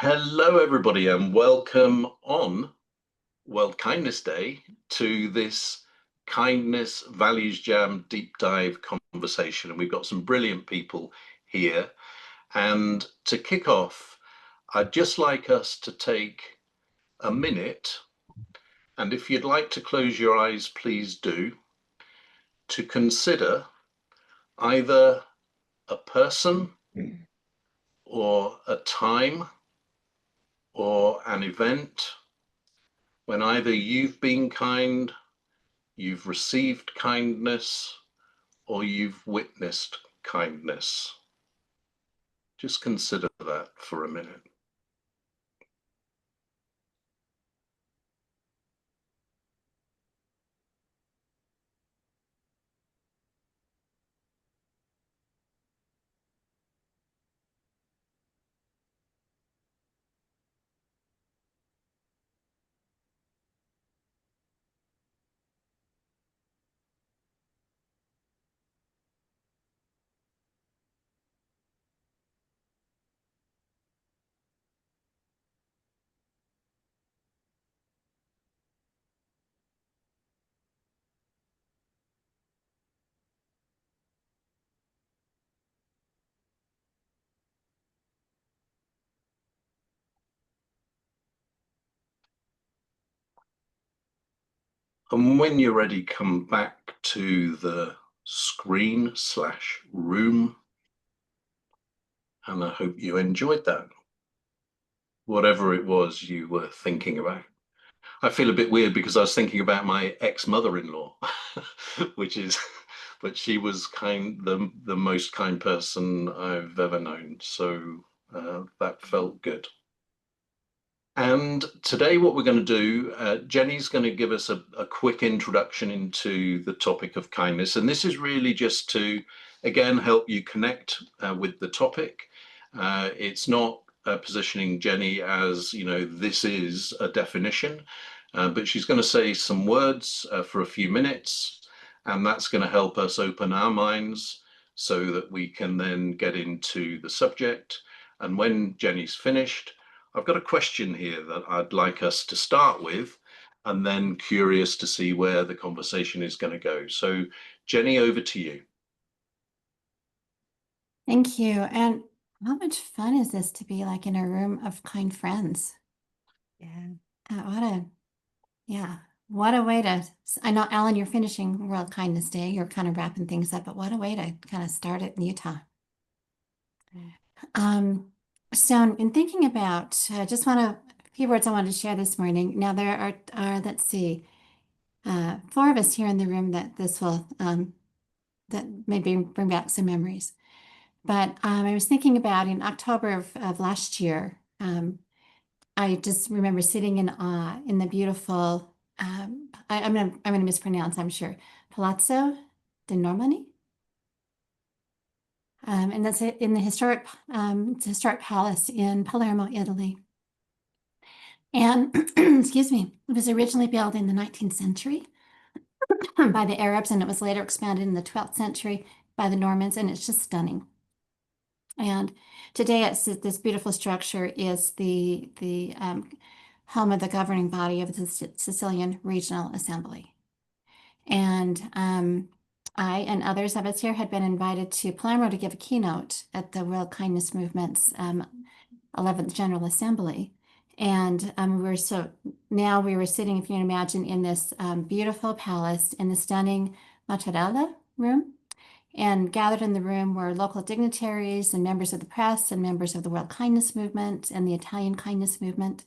Hello, everybody, and welcome on World Kindness Day to this Kindness Values Jam deep dive conversation. And we've got some brilliant people here. And to kick off, I'd just like us to take a minute, and if you'd like to close your eyes, please do, to consider either a person or a time or an event when either you've been kind, you've received kindness, or you've witnessed kindness. Just consider that for a minute. And when you're ready, come back to the screen/room. And I hope you enjoyed that, whatever it was you were thinking about. I feel a bit weird because I was thinking about my ex-mother-in-law, but she was the most kind person I've ever known. So that felt good. And today what we're going to do, Jenny's going to give us a quick introduction into the topic of kindness. And this is really just to, again, help you connect with the topic. It's not positioning Jenny as, this is a definition, but she's going to say some words for a few minutes, and that's going to help us open our minds so that we can then get into the subject. And when Jenny's finished, I've got a question here that I'd like us to start with, and then curious to see where the conversation is going to go. So, Jenny, over to you. Thank you. And how much fun is this to be like in a room of kind friends? Yeah. What a way to, I know, Alan, you're finishing World Kindness Day. You're kind of wrapping things up, but what a way to kind of start it in Utah. So in thinking about, just want a few words I wanted to share this morning. Now there are let's see, 4 of us here in the room that this will, that maybe bring back some memories. But I was thinking about in October of last year, I just remember sitting in awe in the beautiful, I'm gonna mispronounce, I'm sure, Palazzo di Normandy. And that's in the historic palace in Palermo, Italy. And excuse me, it was originally built in the 19th century by the Arabs, and it was later expanded in the 12th century by the Normans, and it's just stunning. And today, this beautiful structure is the home of the governing body of the Sicilian Regional Assembly. And I and others of us here had been invited to Palermo to give a keynote at the World Kindness Movement's 11th General Assembly. And now we were sitting, if you can imagine, in this beautiful palace in the stunning Mattarella room. And gathered in the room were local dignitaries and members of the press and members of the World Kindness Movement and the Italian Kindness Movement.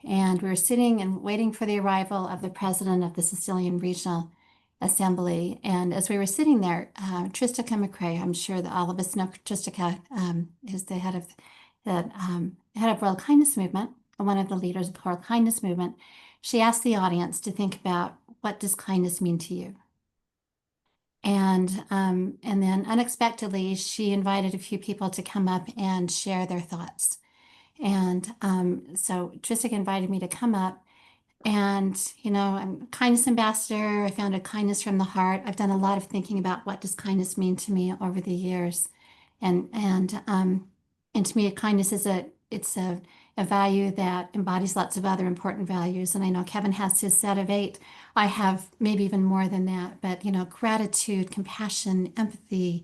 And we were sitting and waiting for the arrival of the president of the Sicilian Regional Assembly. And as we were sitting there, Tristica McRae, I'm sure that all of us know Tristica, is the head of World Kindness Movement, one of the leaders of the World Kindness Movement. She asked the audience to think about, what does kindness mean to you? And then unexpectedly, she invited a few people to come up and share their thoughts. And so Tristic invited me to come up, and I'm a kindness ambassador. I founded Kindness from the Heart. I've done a lot of thinking about what does kindness mean to me over the years, and to me, kindness is it's a value that embodies lots of other important values. And I know Kevin has his set of 8. I have maybe even more than that, but gratitude, compassion, empathy,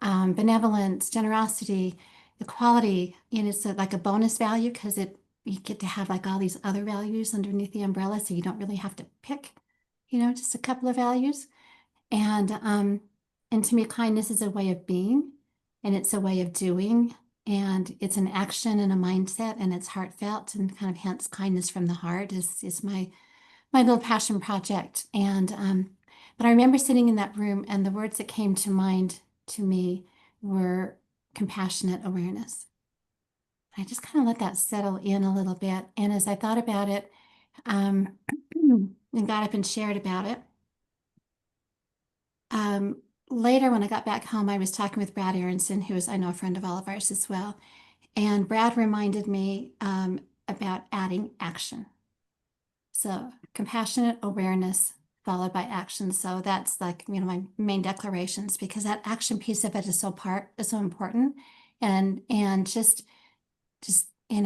benevolence, generosity, equality, it's like a bonus value because you get to have like all these other values underneath the umbrella, so you don't really have to pick, just a couple of values. And to me, kindness is a way of being, and it's a way of doing, and it's an action and a mindset, and it's heartfelt, and kind of hence kindness from the heart is my little passion project. But I remember sitting in that room, and the words that came to mind to me were compassionate awareness. I just kind of let that settle in a little bit. And as I thought about it, and got up and shared about it, later when I got back home, I was talking with Brad Aronson, who is, I know, a friend of all of ours as well. And Brad reminded me about adding action. So compassionate awareness followed by action. So that's like, my main declarations, because that action piece of it is so important. And just, I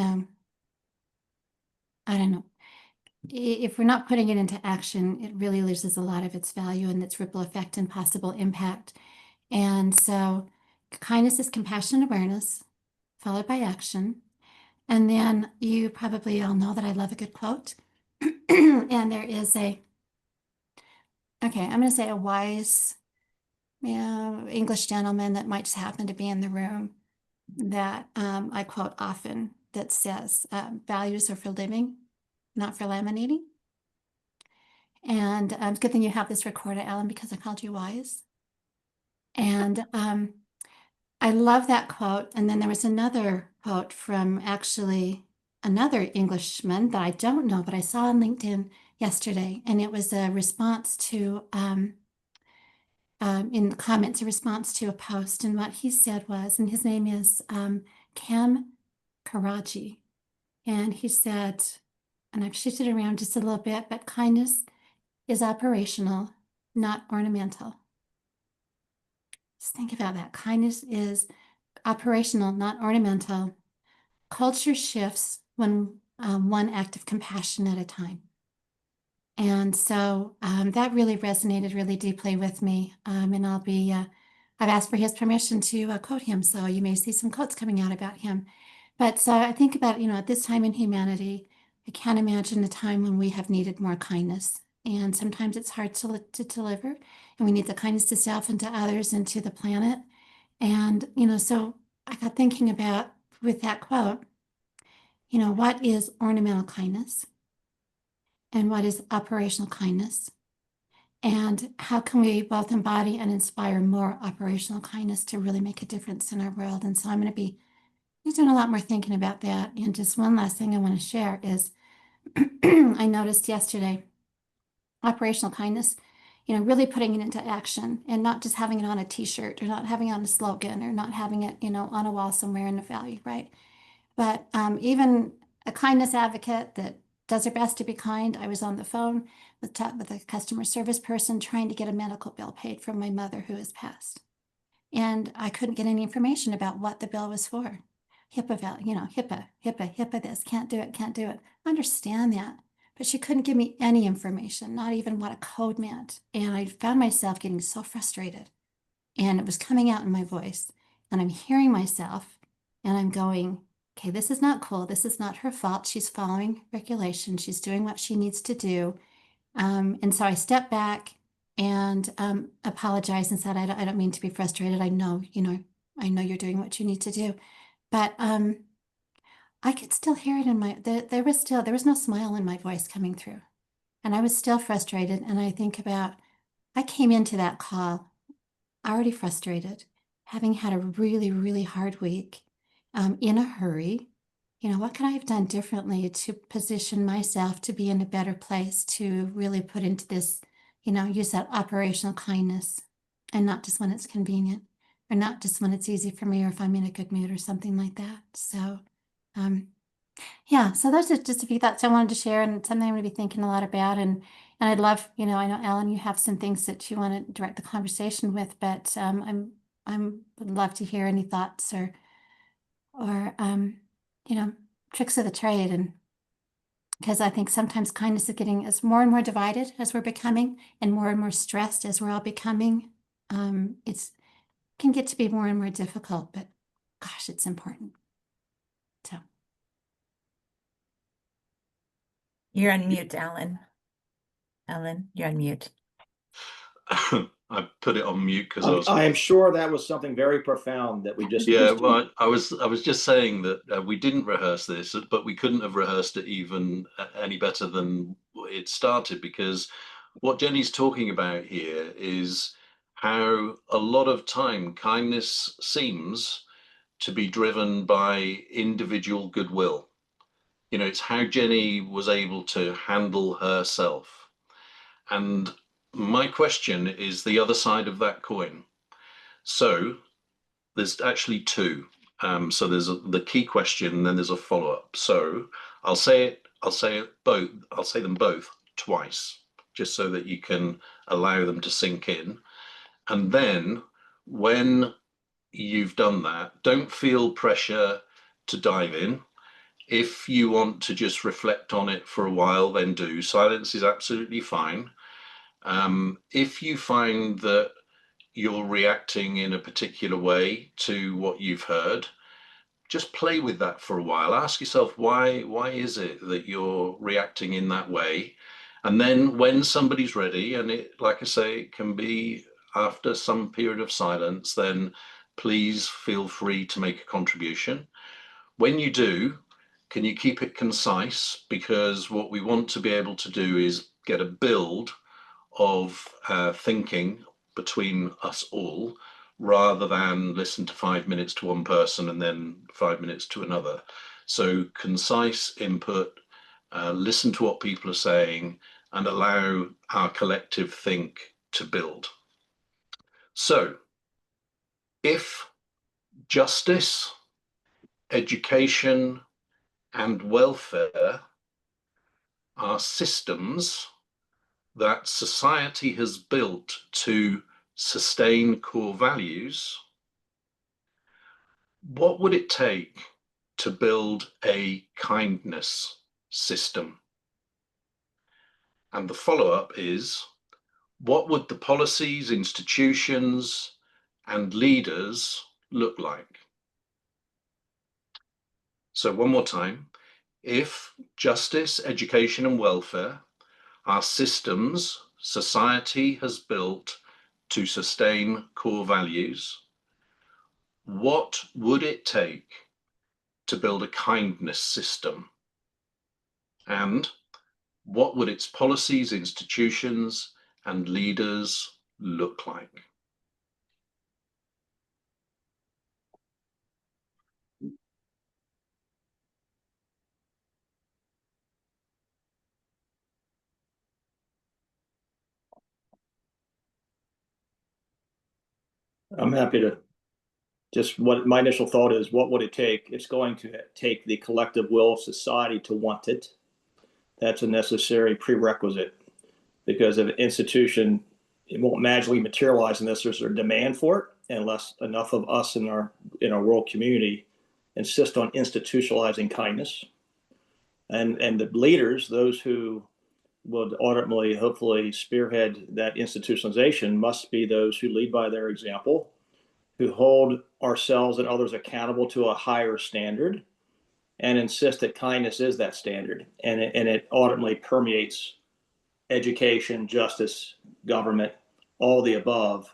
don't know. If we're not putting it into action, it really loses a lot of its value and its ripple effect and possible impact. And so kindness is compassionate awareness followed by action. And then you probably all know that I love a good quote. And there is I'm going to say a wise English gentleman that might just happen to be in the room that I quote often, that says, values are for living, not for laminating. And it's a good thing you have this recorded, Alan, because I called you wise. And I love that quote. And then there was another quote from actually another Englishman that I don't know, but I saw on LinkedIn yesterday. And it was a response to, in the comments, a response to a post. And what he said was, and his name is Cam Karaji. And he said, and I've shifted around just a little bit, but kindness is operational, not ornamental. Just think about that. Kindness is operational, not ornamental. Culture shifts when one act of compassion at a time. And so that really resonated really deeply with me. And I've asked for his permission to quote him. So you may see some quotes coming out about him. But so I think about, at this time in humanity, I can't imagine a time when we have needed more kindness. And sometimes it's hard to deliver. And we need the kindness to self and to others and to the planet. And, so I got thinking about, with that quote, what is ornamental kindness? And what is operational kindness? And how can we both embody and inspire more operational kindness to really make a difference in our world? And so I'm going to be doing a lot more thinking about that. And just one last thing I want to share is I noticed yesterday, operational kindness, really putting it into action and not just having it on a t-shirt or not having it on a slogan or not having it, on a wall somewhere in the valley, right? But even a kindness advocate that does her best to be kind. I was on the phone with a customer service person trying to get a medical bill paid from my mother who has passed. And I couldn't get any information about what the bill was for. HIPAA this, can't do it. I understand that. But she couldn't give me any information, not even what a code meant. And I found myself getting so frustrated. And it was coming out in my voice. And I'm hearing myself and I'm going, okay, this is not cool. This is not her fault. She's following regulation. She's doing what she needs to do. And so I stepped back and apologized and said, I don't mean to be frustrated. I know you're doing what you need to do. But I could still hear it in there was no smile in my voice coming through. And I was still frustrated. And I think about, I came into that call already frustrated, having had a really, really hard week, in a hurry. What could I have done differently to position myself to be in a better place to really put into this, use that operational kindness, and not just when it's convenient or not just when it's easy for me or if I'm in a good mood or something like that. So, yeah, so those are just a few thoughts I wanted to share and something I'm going to be thinking a lot about. And I'd love, I know, Alan, you have some things that you want to direct the conversation with, but would love to hear any thoughts or tricks of the trade. And because I think sometimes kindness is getting us more and more divided as we're becoming, and more stressed as we're all becoming. It's can get to be more and more difficult, but gosh, it's important. So you're on mute, Alan. Alan, you're on mute. I put it on mute because I am sure that was something very profound that we just. Yeah, well, I was just saying that we didn't rehearse this, but we couldn't have rehearsed it even any better than it started, because what Jenny's talking about here is how a lot of time kindness seems to be driven by individual goodwill. It's how Jenny was able to handle herself. And my question is the other side of that coin. So there's actually two. So there's the key question, and then there's a follow-up. So I'll say them both twice, just so that you can allow them to sink in. And then when you've done that, don't feel pressure to dive in. If you want to just reflect on it for a while, then do. Silence is absolutely fine. If you find that you're reacting in a particular way to what you've heard, just play with that for a while. Ask yourself, why is it that you're reacting in that way? And then when somebody's ready, and it, like I say, it can be after some period of silence, then please feel free to make a contribution. When you do, can you keep it concise? Because what we want to be able to do is get a build of thinking between us all, rather than listen to 5 minutes to one person and then 5 minutes to another. So concise input, listen to what people are saying, and allow our collective think to build. So if justice, education, and welfare are systems that society has built to sustain core values, what would it take to build a kindness system? And the follow-up is, what would the policies, institutions, and leaders look like? So one more time, if justice, education, and welfare are systems society has built to sustain core values, what would it take to build a kindness system? And what would its policies, institutions, and leaders look like? I'm happy to just, what my initial thought is, what would it take? It's going to take the collective will of society to want it. That's a necessary prerequisite, because if an institution, it won't magically materialize unless there's a demand for it, unless enough of us in our world community insist on institutionalizing kindness. And the leaders, those who would ultimately, hopefully, spearhead that institutionalization, must be those who lead by their example, who hold ourselves and others accountable to a higher standard, and insist that kindness is that standard. And it ultimately permeates education, justice, government, all the above.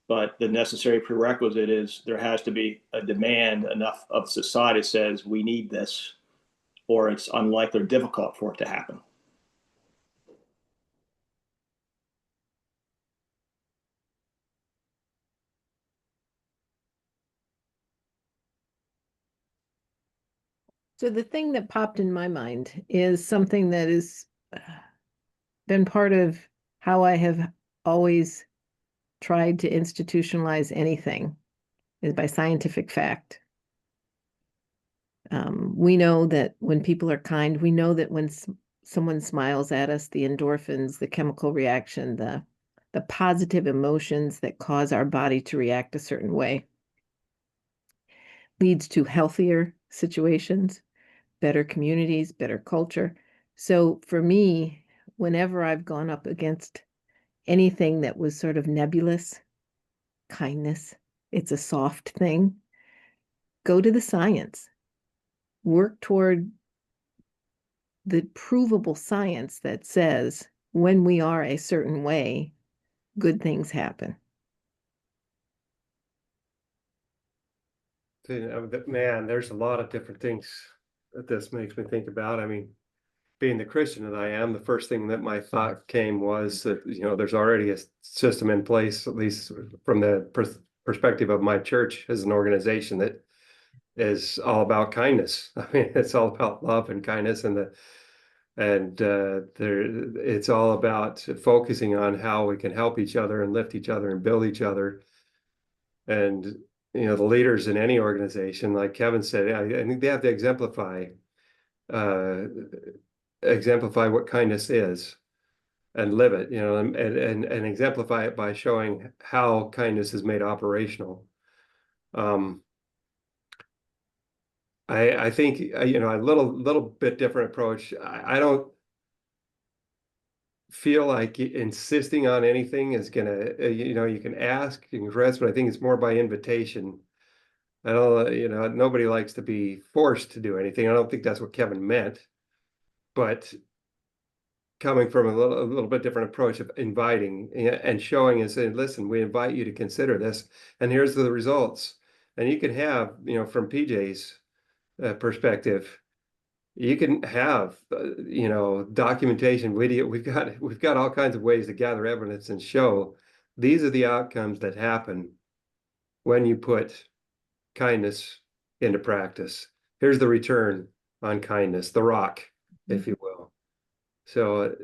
But the necessary prerequisite is there has to be a demand. Enough of society says we need this, or it's unlikely or difficult for it to happen. So the thing that popped in my mind is something that has been part of how I have always tried to institutionalize anything, is by scientific fact. We know that when people are kind, we know that when someone smiles at us, the endorphins, the chemical reaction, the positive emotions that cause our body to react a certain way leads to healthier situations. better communities, better culture. So for me, whenever I've gone up against anything that was sort of nebulous, kindness, it's a soft thing, go to the science, work toward the provable science that says when we are a certain way, good things happen. Man, there's a lot of different things that this makes me think about. I mean, being the Christian that I am, the first thing that my thought came was that, there's already a system in place, at least from the perspective of my church as an organization, that is all about kindness. I mean, it's all about love and kindness, and it's all about focusing on how we can help each other and lift each other and build each other. And the leaders in any organization, like Kevin said, I think they have to exemplify what kindness is and live it, and exemplify it by showing how kindness is made operational. I think a little bit different approach. I don't feel like insisting on anything is gonna, you can ask, you can request, but I think it's more by invitation. I don't, nobody likes to be forced to do anything. I don't think that's what Kevin meant, but coming from a little bit different approach of inviting and showing and saying, listen, we invite you to consider this, and here's the results. And you can have, from PJ's perspective, you can have, documentation, video. We've got all kinds of ways to gather evidence and show these are the outcomes that happen when you put kindness into practice. Here's the return on kindness, the rock, if you will. So,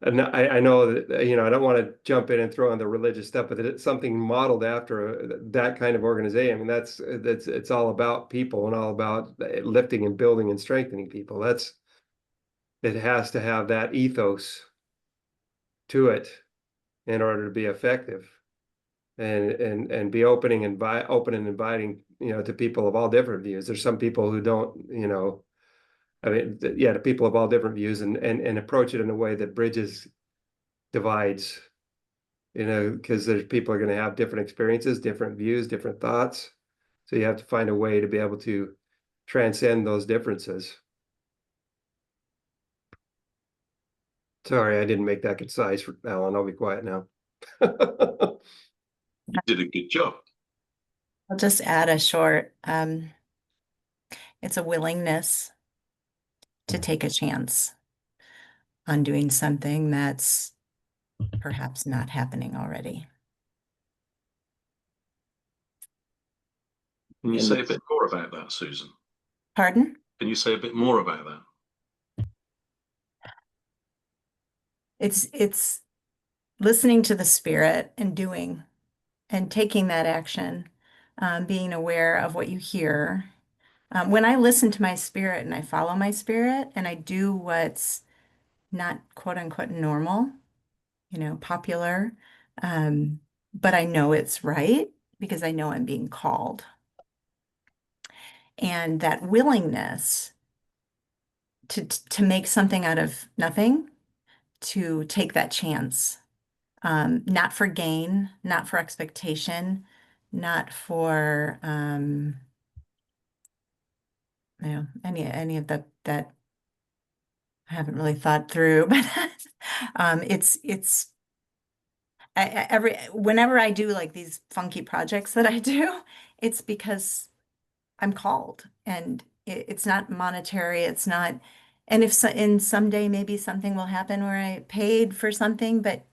and I know that, I don't want to jump in and throw on the religious stuff, but it's something modeled after that kind of organization. I mean, it's all about people and all about lifting and building and strengthening people. It has to have that ethos to it in order to be effective, and be open and inviting, to people of all different views. There's some people who don't, I mean, to people of all different views, and approach it in a way that bridges divides, because there's people are going to have different experiences, different views, different thoughts. So you have to find a way to be able to transcend those differences. Sorry, I didn't make that concise, Alan. I'll be quiet now. You did a good job. I'll just add a short, it's a willingness to take a chance on doing something that's perhaps not happening already. Can you say a bit more about that, Susan? Pardon? Can you say a bit more about that? It's listening to the spirit and doing and taking that action, being aware of what you hear. When I listen to my spirit and I follow my spirit and I do what's not quote unquote normal, popular, but I know it's right because I know I'm being called. And that willingness to make something out of nothing, to take that chance, not for gain, not for expectation, not for any of that I haven't really thought through, but whenever I do like these funky projects that I do, it's because I'm called, and it's not monetary. It's not, and in someday maybe something will happen where I paid for something, but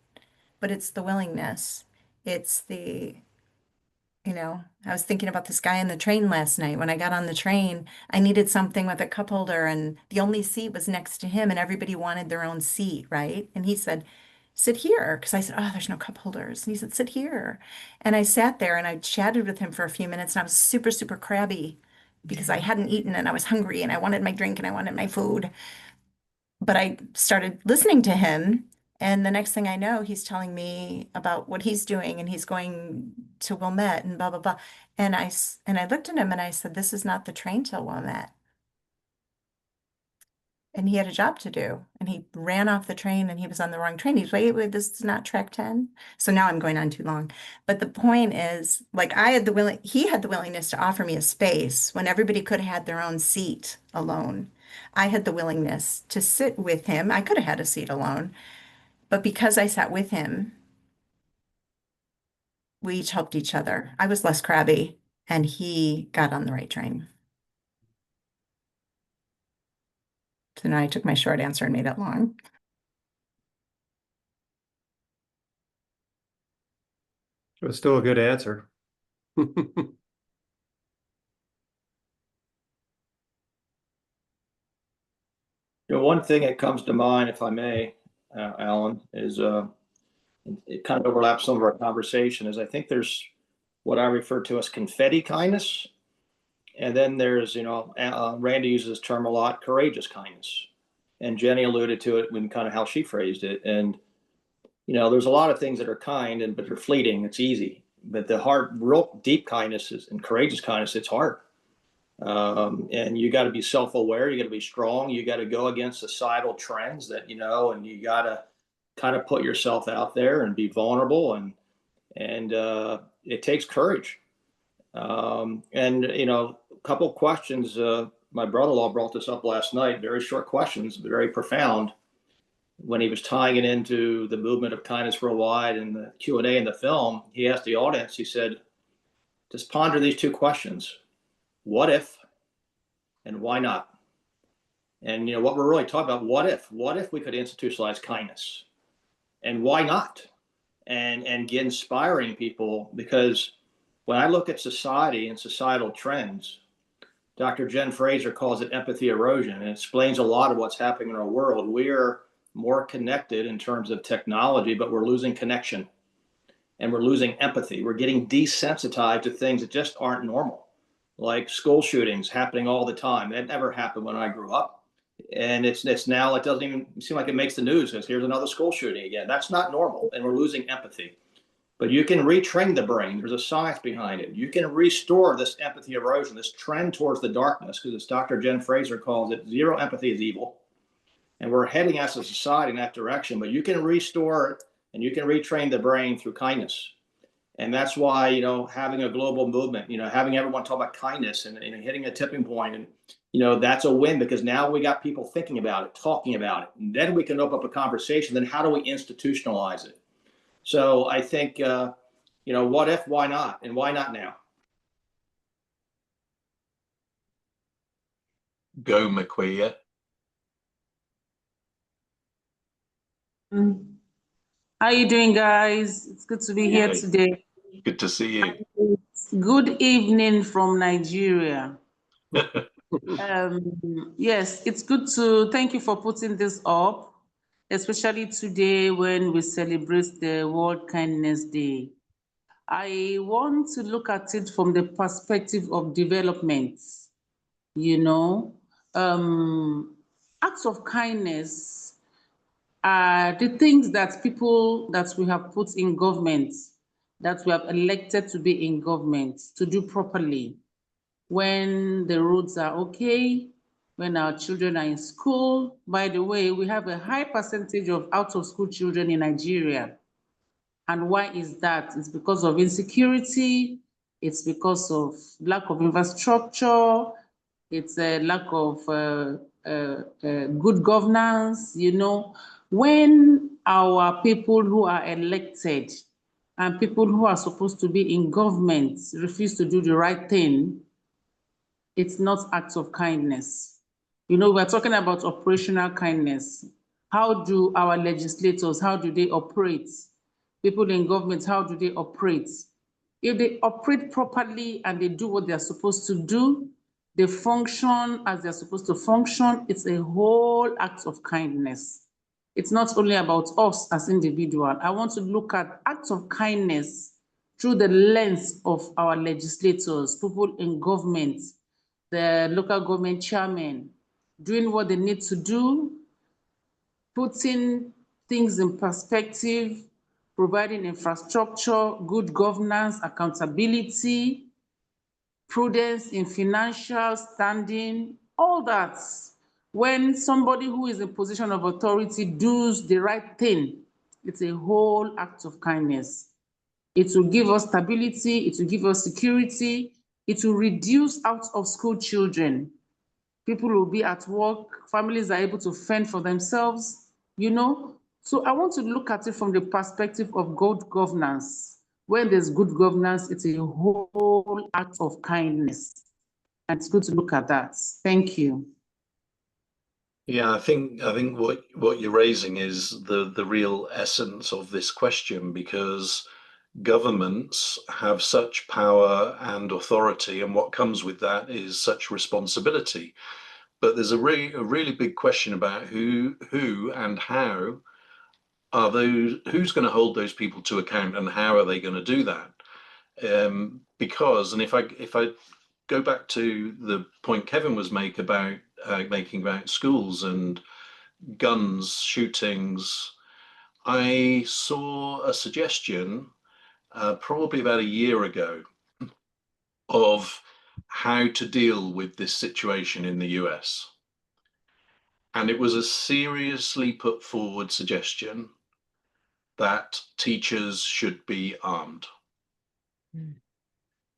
it's the willingness. It's the, I was thinking about this guy on the train last night. When I got on the train, I needed something with a cup holder, and the only seat was next to him, and everybody wanted their own seat, right? And he said, sit here. Because I said, oh, there's no cup holders. And he said, sit here. And I sat there and I chatted with him for a few minutes, and I was super, super crabby because I hadn't eaten and I was hungry and I wanted my drink and I wanted my food. But I started listening to him. And the next thing I know, he's telling me about what he's doing, and he's going to Wilmette and blah, blah, blah. And I looked at him and I said, this is not the train to Wilmette. and he had a job to do, and he ran off the train, and he was on the wrong train. He's like, wait, this is not track 10. So now I'm going on too long. But the point is, like, he had the willingness to offer me a space when everybody could have had their own seat alone. I had the willingness to sit with him. I could have had a seat alone, but because I sat with him, we each helped each other. I was less crabby, and he got on the right train. So now I took my short answer and made it long. It was still a good answer. One thing that comes to mind, if I may, Alan, is it kind of overlaps some of our conversation, is I think there's what I refer to as confetti kindness. And then there's, Randy uses this term a lot, courageous kindness. And Jenny alluded to it when kind of how she phrased it. And, there's a lot of things that are kind, but they're fleeting. It's easy. But the hard, real deep kindness and courageous kindness, it's hard. And you got to be self-aware. You got to be strong. You got to go against societal trends that, and you got to kind of put yourself out there and be vulnerable. And it takes courage. And, a couple of questions, my brother-in-law brought this up last night, very short questions, but very profound. When he was tying it into the movement of kindness worldwide and the Q&A in the film, he asked the audience, he said, just ponder these two questions. What if, and why not? And, what we're really talking about, what if we could institutionalize kindness, and why not? And get inspiring people, because when I look at society and societal trends, Dr. Jen Fraser calls it empathy erosion, and it explains a lot of what's happening in our world. We're more connected in terms of technology, but we're losing connection, and we're losing empathy. We're getting desensitized to things that just aren't normal, like school shootings happening all the time. That never happened when I grew up. And it's now, it doesn't even seem like it makes the news, because here's another school shooting again. That's not normal, and we're losing empathy. But you can retrain the brain. There's a science behind it. You can restore this empathy erosion, this trend towards the darkness, because as Dr. Jen Fraser calls it, zero empathy is evil. And we're heading as a society in that direction. But you can restore it, and you can retrain the brain through kindness. And that's why, having a global movement, having everyone talk about kindness and hitting a tipping point, and, that's a win, because now we got people thinking about it, talking about it. And then we can open up a conversation. Then how do we institutionalize it? So I think, what if, why not? And why not now? Go, McQueen. How are you doing, guys? It's good to be here today. Good to see you. Good evening from Nigeria. Yes, it's good to thank you for putting this up, especially today when we celebrate the World Kindness Day. I want to look at it from the perspective of development. Acts of kindness are the things that people that we have put in government, that we have elected to be in government, to do properly. When the roads are okay, when our children are in school. By the way, we have a high percentage of out-of-school children in Nigeria. And why is that? It's because of insecurity. It's because of lack of infrastructure. It's a lack of good governance. When our people who are elected and people who are supposed to be in government refuse to do the right thing, it's not acts of kindness. We're talking about operational kindness. How do our legislators, how do they operate? People in government, how do they operate? If they operate properly and they do what they're supposed to do, they function as they're supposed to function, it's a whole act of kindness. It's not only about us as individuals. I want to look at acts of kindness through the lens of our legislators, people in government, the local government chairman, doing what they need to do, putting things in perspective, providing infrastructure, good governance, accountability, prudence in financial standing, all that when somebody who is in a position of authority does the right thing, it's a whole act of kindness. It will give us stability, it will give us security, it will reduce out of school children. People will be at work, families are able to fend for themselves, you know. So I want to look at it from the perspective of good governance. When there's good governance, it's a whole act of kindness. And it's good to look at that. Thank you. Yeah, I think what you're raising is the real essence of this question, because governments have such power and authority, and what comes with that is such responsibility. But there's a really big question about who and how are those, who's going to hold those people to account, and how are they going to do that? Because, and if I go back to the point Kevin was making about schools and guns, shootings, I saw a suggestion probably about a year ago of how to deal with this situation in the US. And it was a seriously put forward suggestion that teachers should be armed. Mm.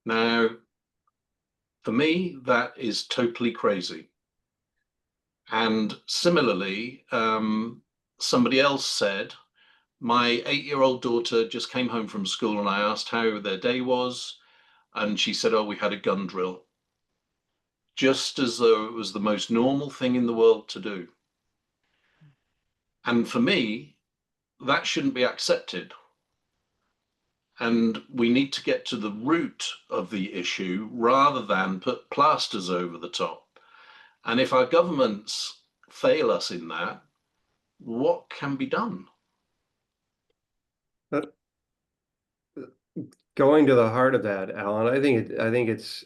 Now, for me, that is totally crazy. And similarly, somebody else said, my 8-year-old daughter just came home from school and I asked how their day was. And she said, oh, we had a gun drill. Just as though it was the most normal thing in the world to do. And for me, that shouldn't be accepted. And we need to get to the root of the issue rather than put plasters over the top. And if our governments fail us in that, what can be done? Going to the heart of that, Alan, I think it's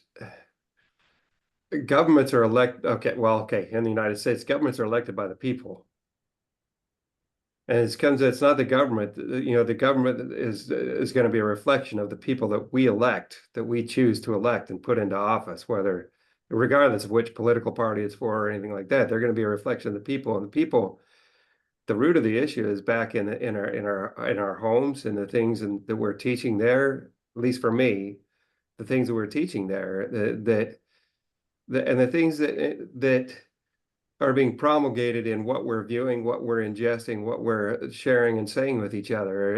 governments are elected. Okay, in the United States, governments are elected by the people. And it's not the government, the government is going to be a reflection of the people that we elect, that we choose to elect and put into office, regardless of which political party it's for or anything like that. They're going to be a reflection of the people, and the people, the root of the issue is back in our homes, and the things that we're teaching there, at least for me, the things that we're teaching there, and the things that are being promulgated in what we're viewing, what we're ingesting, what we're sharing and saying with each other.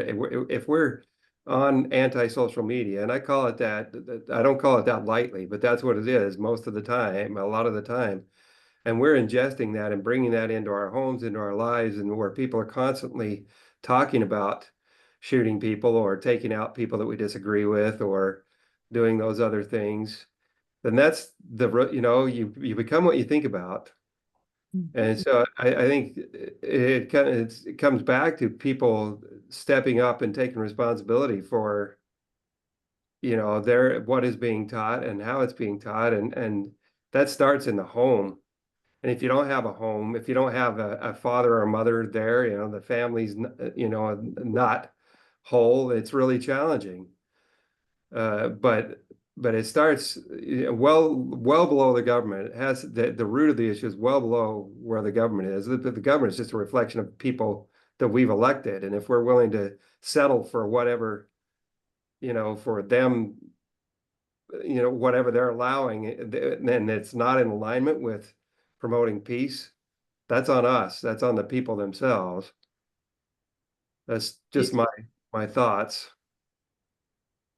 If we're on anti-social media, and I call it that, I don't call it that lightly, but that's what it is most of the time, a lot of the time. And we're ingesting that and bringing that into our homes, into our lives, and where people are constantly talking about shooting people or taking out people that we disagree with or doing those other things, then that's you become what you think about. And so I think it comes back to people stepping up and taking responsibility for, what is being taught and how it's being taught. And that starts in the home. And if you don't have a home, if you don't have a father or a mother there, the family's, not whole, it's really challenging. But it starts well below the government. It has the root of the issue is well below where the government is. The government is just a reflection of people that we've elected. And if we're willing to settle for whatever, for them, whatever they're allowing, then it's not in alignment with promoting peace, that's on us. That's on the people themselves. That's just my thoughts.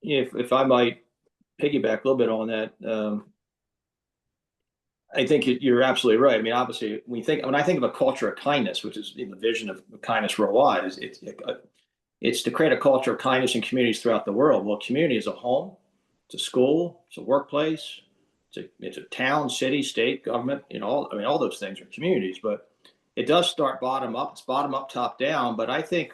If I might piggyback a little bit on that, I think you're absolutely right. I mean, obviously, when I think of a culture of kindness, which is the vision of kindness worldwide, it's to create a culture of kindness in communities throughout the world. Well, community is a home, it's a school, it's a workplace, it's a town, city, state, government. All those things are communities. But it does start bottom up. It's bottom up, top down. But I think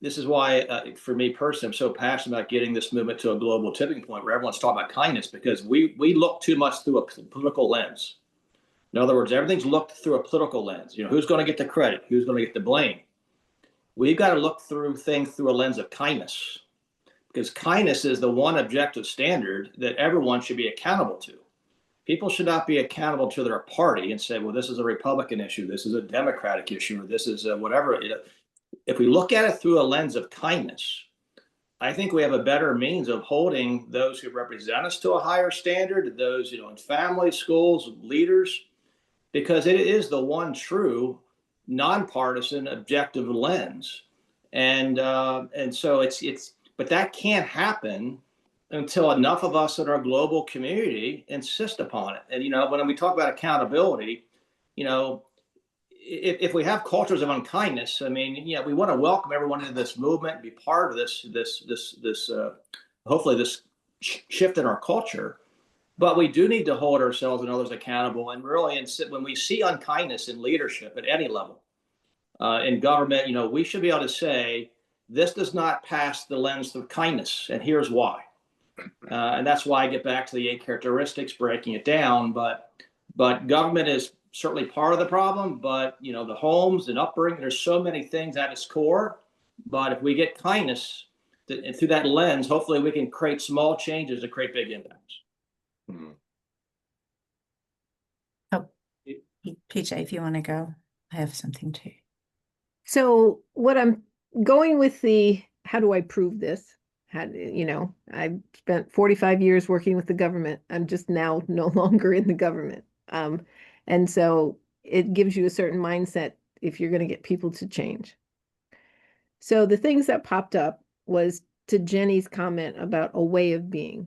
this is why, for me personally, I'm so passionate about getting this movement to a global tipping point where everyone's talking about kindness, because we look too much through a political lens. In other words, everything's looked through a political lens. Who's going to get the credit? Who's going to get the blame? We've got to look through things through a lens of kindness, because kindness is the one objective standard that everyone should be accountable to. People should not be accountable to their party and say, well, this is a Republican issue, this is a Democratic issue, or this is whatever. If we look at it through a lens of kindness, I think we have a better means of holding those who represent us to a higher standard, those, in families, schools, leaders, because it is the one true nonpartisan objective lens. And so but that can't happen until enough of us in our global community insist upon it. And, when we talk about accountability, if we have cultures of unkindness, I mean, we want to welcome everyone into this movement and be part of this hopefully this shift in our culture. But we do need to hold ourselves and others accountable, and really, when we see unkindness in leadership at any level, in government, we should be able to say, this does not pass the lens of kindness, and here's why. And that's why I get back to the 8 characteristics, breaking it down. But government is certainly part of the problem, but the homes and upbringing, there's so many things at its core. But if we get kindness and through that lens, hopefully we can create small changes to create big impacts. Oh, PJ, if you want to go, I have something too. So what I'm going with how do I prove this? I've spent 45 years working with the government. I'm just now no longer in the government. And so it gives you a certain mindset if you're going to get people to change. So the things that popped up was to Jenny's comment about a way of being.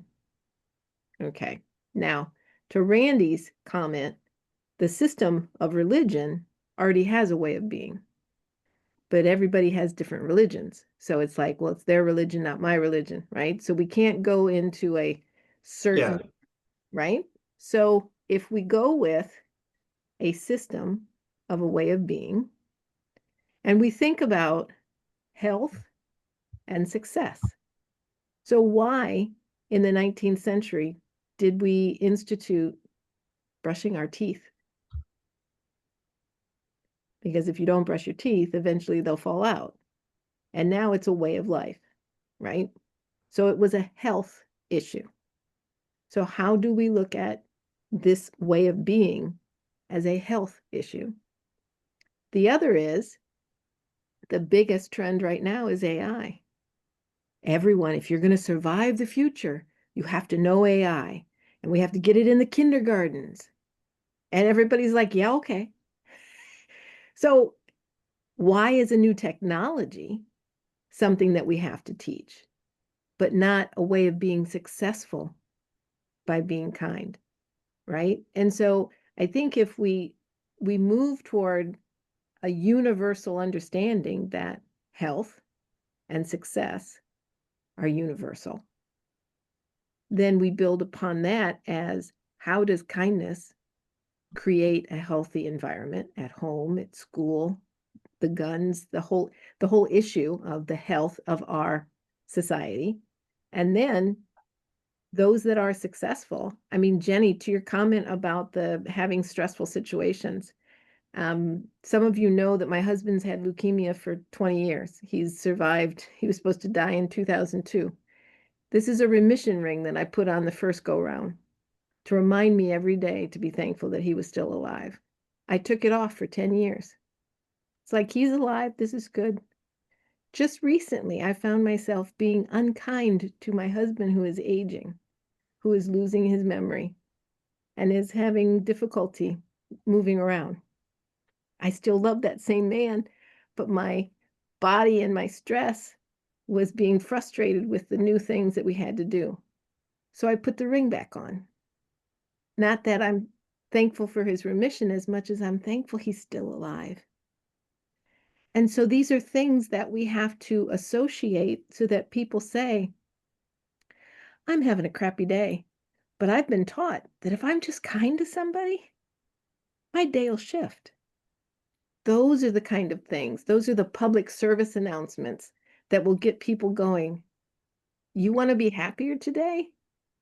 Okay. Now, to Randy's comment, the system of religion already has a way of being. But everybody has different religions. So it's like, well, it's their religion, not my religion, right? So we can't go into a certain, right? So if we go with a system of a way of being, and we think about health and success. So why in the 19th century did we institute brushing our teeth? Because if you don't brush your teeth, eventually they'll fall out. And now it's a way of life, right? So it was a health issue. So how do we look at this way of being as a health issue? The other is, the biggest trend right now is AI. Everyone, if you're going to survive the future, you have to know AI. And we have to get it in the kindergartens. And everybody's like, yeah, okay. So why is a new technology something that we have to teach, but not a way of being successful by being kind, right? And so I think if we move toward a universal understanding that health and success are universal, then we build upon that as, how does kindness create a healthy environment at home, at school, the guns, the whole issue of the health of our society. And then those that are successful, I mean, Jenny, to your comment about having stressful situations, some of you know that my husband's had leukemia for 20 years. He's survived. He was supposed to die in 2002. This is a remission ring that I put on the first go round to remind me every day to be thankful that he was still alive. I took it off for 10 years. It's like, he's alive. This is good. Just recently, I found myself being unkind to my husband who is aging, who is losing his memory and is having difficulty moving around. I still love that same man, but my body and my stress was being frustrated with the new things that we had to do. So I put the ring back on. Not that I'm thankful for his remission as much as I'm thankful he's still alive. And so these are things that we have to associate so that people say, I'm having a crappy day, but I've been taught that if I'm just kind to somebody, my day will shift. Those are the kind of things, those are the public service announcements that will get people going. You want to be happier today?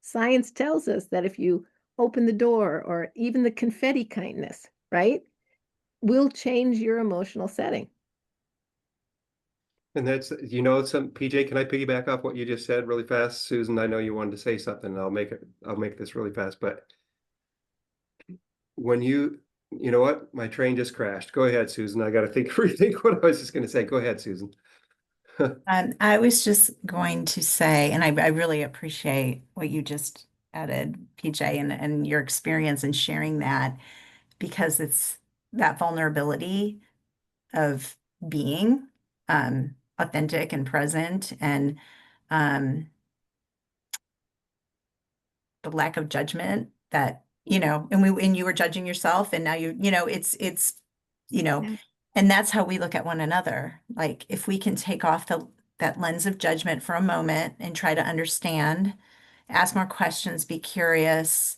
Science tells us that if you open the door, or even the confetti kindness, right, will change your emotional setting. And that's, PJ, can I piggyback off what you just said really fast? Susan, I know you wanted to say something, and I'll make this really fast, but when you know what? My train just crashed. Go ahead, Susan. I got to rethink what I was just going to say. Go ahead, Susan. I was just going to say, and I really appreciate what you just added, PJ, and your experience in sharing that, because it's that vulnerability of being authentic and present, and the lack of judgment that, and you were judging yourself, and now it's, Yeah. and that's how we look at one another. Like, if we can take off that lens of judgment for a moment and try to understand, ask more questions, be curious,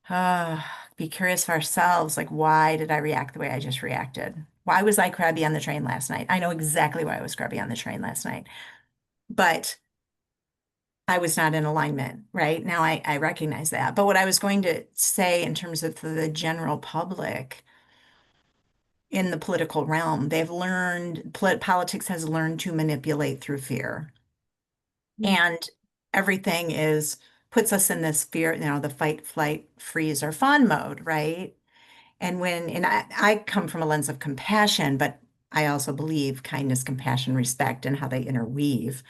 be curious for ourselves. Like, why did I react the way I just reacted? Why was I crabby on the train last night? I know exactly why I was crabby on the train last night, but I was not in alignment, right? Now I recognize that. But what I was going to say in terms of the general public in the political realm, politics has learned to manipulate through fear. And everything puts us in this fear, the fight, flight, freeze, or fawn mode, right? And I come from a lens of compassion, but I also believe kindness, compassion, respect, and how they interweave.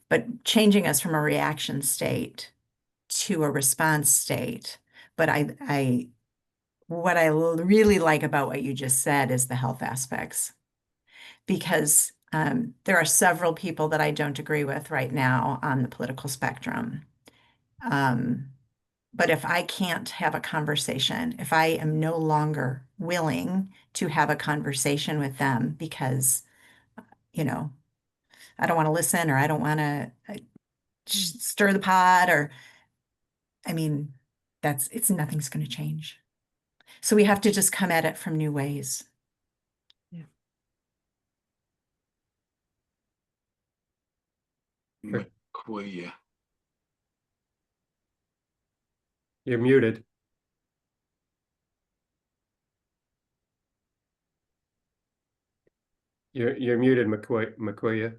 But changing us from a reaction state to a response state. But what I really like about what you just said is the health aspects, because there are several people that I don't agree with right now on the political spectrum. But if I can't have a conversation, if I am no longer willing to have a conversation with them because, I don't want to listen, or I don't want to stir the pot, or, nothing's going to change. So we have to just come at it from new ways. McQueen. You're muted. You're muted, McQueen. McQueen,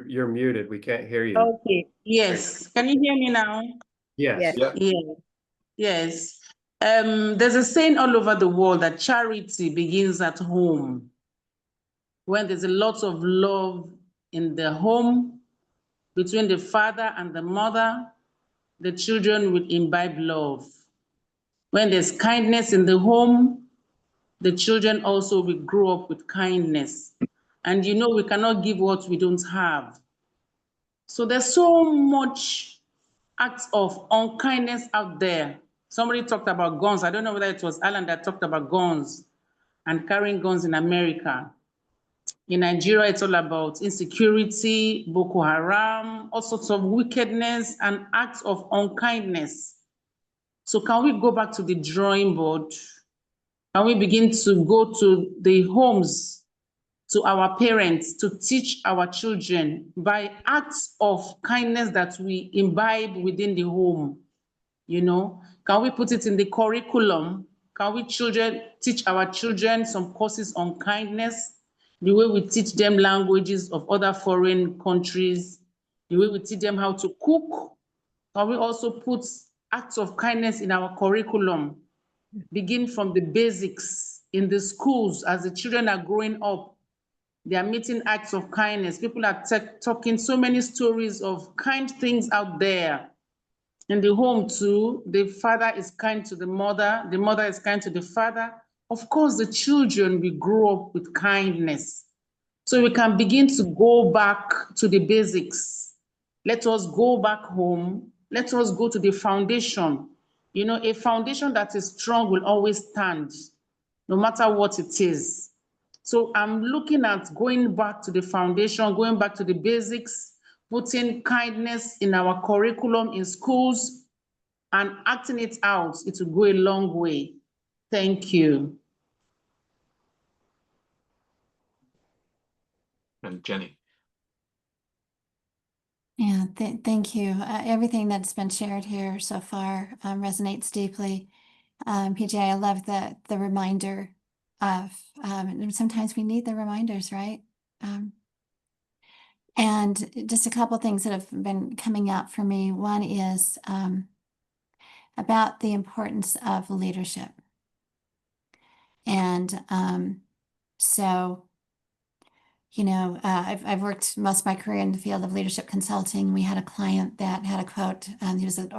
you're muted. We can't hear you. Okay, yes. Can you hear me now? Yes. Yeah. Yes. There's a saying all over the world that charity begins at home. When there's a lot of love in the home between the father and the mother, the children will imbibe love. When there's kindness in the home, the children also will grow up with kindness. And we cannot give what we don't have. So there's so much acts of unkindness out there. Somebody talked about guns. I don't know whether it was Alan that talked about guns and carrying guns in America. In Nigeria, it's all about insecurity, Boko Haram, all sorts of wickedness and acts of unkindness. So can we go back to the drawing board? Can we begin to go to the homes, to our parents, to teach our children by acts of kindness that we imbibe within the home? Can we put it in the curriculum? Can we teach our children some courses on kindness? The way we teach them languages of other foreign countries, the way we teach them how to cook. Can we also put acts of kindness in our curriculum? Begin from the basics in the schools as the children are growing up. They are meeting acts of kindness. People are talking so many stories of kind things out there. In the home too, the father is kind to the mother is kind to the father. Of course, the children will grow up with kindness. So we can begin to go back to the basics. Let us go back home. Let us go to the foundation. A foundation that is strong will always stand, no matter what it is. So I'm looking at going back to the foundation, going back to the basics, putting kindness in our curriculum in schools and acting it out. It will go a long way. Thank you. And Jenny. Yeah, thank you. Everything that's been shared here so far resonates deeply. PJ, I love the reminder and sometimes we need the reminders, right? And just a couple things that have been coming out for me. One is about the importance of leadership. And so, you know, I've worked most of my career in the field of leadership consulting. We had a client that had a quote. He was an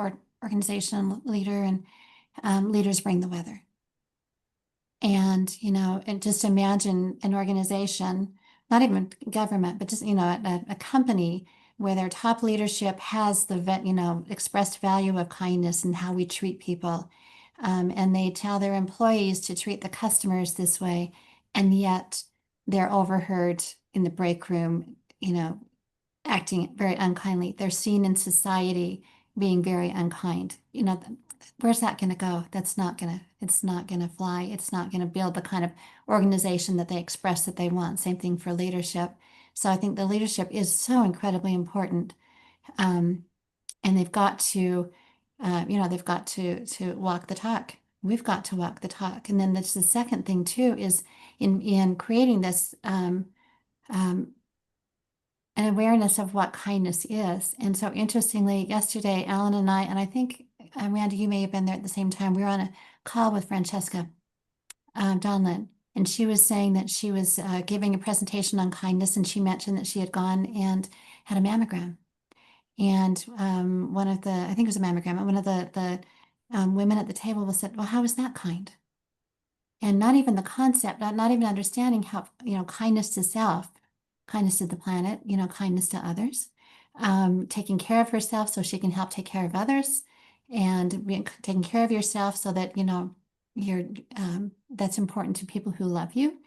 organization leader, and leaders bring the weather. And, you know, and just imagine an organization, not even government, but just, you know, a company where their top leadership has the, you know, expressed value of kindness and how we treat people. And they tell their employees to treat the customers this way. And yet they're overheard in the break room, you know, acting very unkindly. They're seen in society being very unkind. You know, where's that going to go? It's not going to fly. It's not going to build the kind of organization that they express that they want. Same thing for leadership. So I think the leadership is so incredibly important. And they've got to, you know, they've got to walk the talk. We've got to walk the talk. And then there's the second thing too, is in creating this, an awareness of what kindness is. And so interestingly, yesterday, Alan and I think, Randy, you may have been there at the same time, we were on a call with Francesca Donlin, and she was saying that she was giving a presentation on kindness, and she mentioned that she had gone and had a mammogram. And one of the, I think it was a mammogram, and one of the women at the table said, well, how is that kind? And not even the concept, not even understanding how, you know, kindness to self, kindness to the planet, you know, kindness to others, taking care of herself so she can help take care of others, and taking care of yourself so that, you know, you're, that's important to people who love you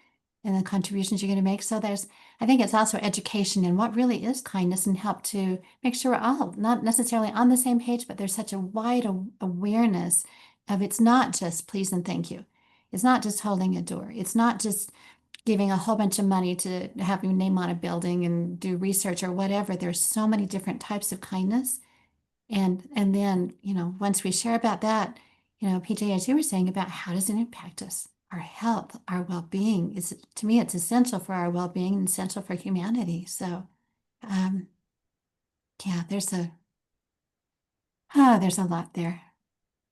and the contributions you're going to make. So I think it's also education in what really is kindness, and help to make sure we're all not necessarily on the same page, but there's such a wide awareness of it's not just please and thank you. It's not just holding a door. It's not just giving a whole bunch of money to have your name on a building and do research or whatever. There's so many different types of kindness. And then, you know, once we share about that, you know, PJ, as you were saying about how does it impact us? Our health, our well-being is, to me, it's essential for our well-being and essential for humanity. So, yeah, there's a lot there.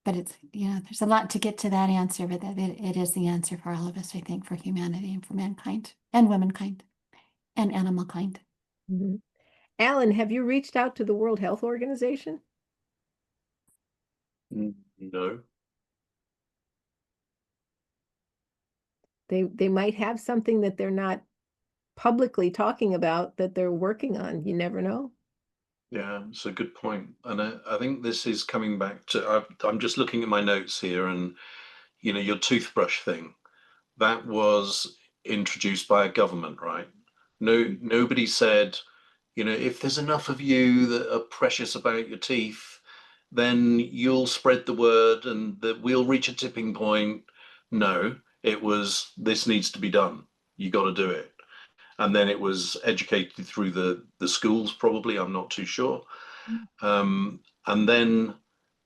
But it's, you know, there's a lot to get to that answer, but that it is the answer for all of us, I think, for humanity and for mankind and womankind and animal kind. Mhm. Alan, have you reached out to the World Health Organization? No. They might have something that they're not publicly talking about that they're working on. You never know. Yeah, it's a good point. And I think this is coming back to, I'm just looking at my notes here, and, you know, your toothbrush thing, that was introduced by a government, right? Nobody said, you know, if there's enough of you that are precious about your teeth, then you'll spread the word and that we'll reach a tipping point. No, it was, this needs to be done. You got to do it. And then it was educated through the schools, probably, I'm not too sure. And then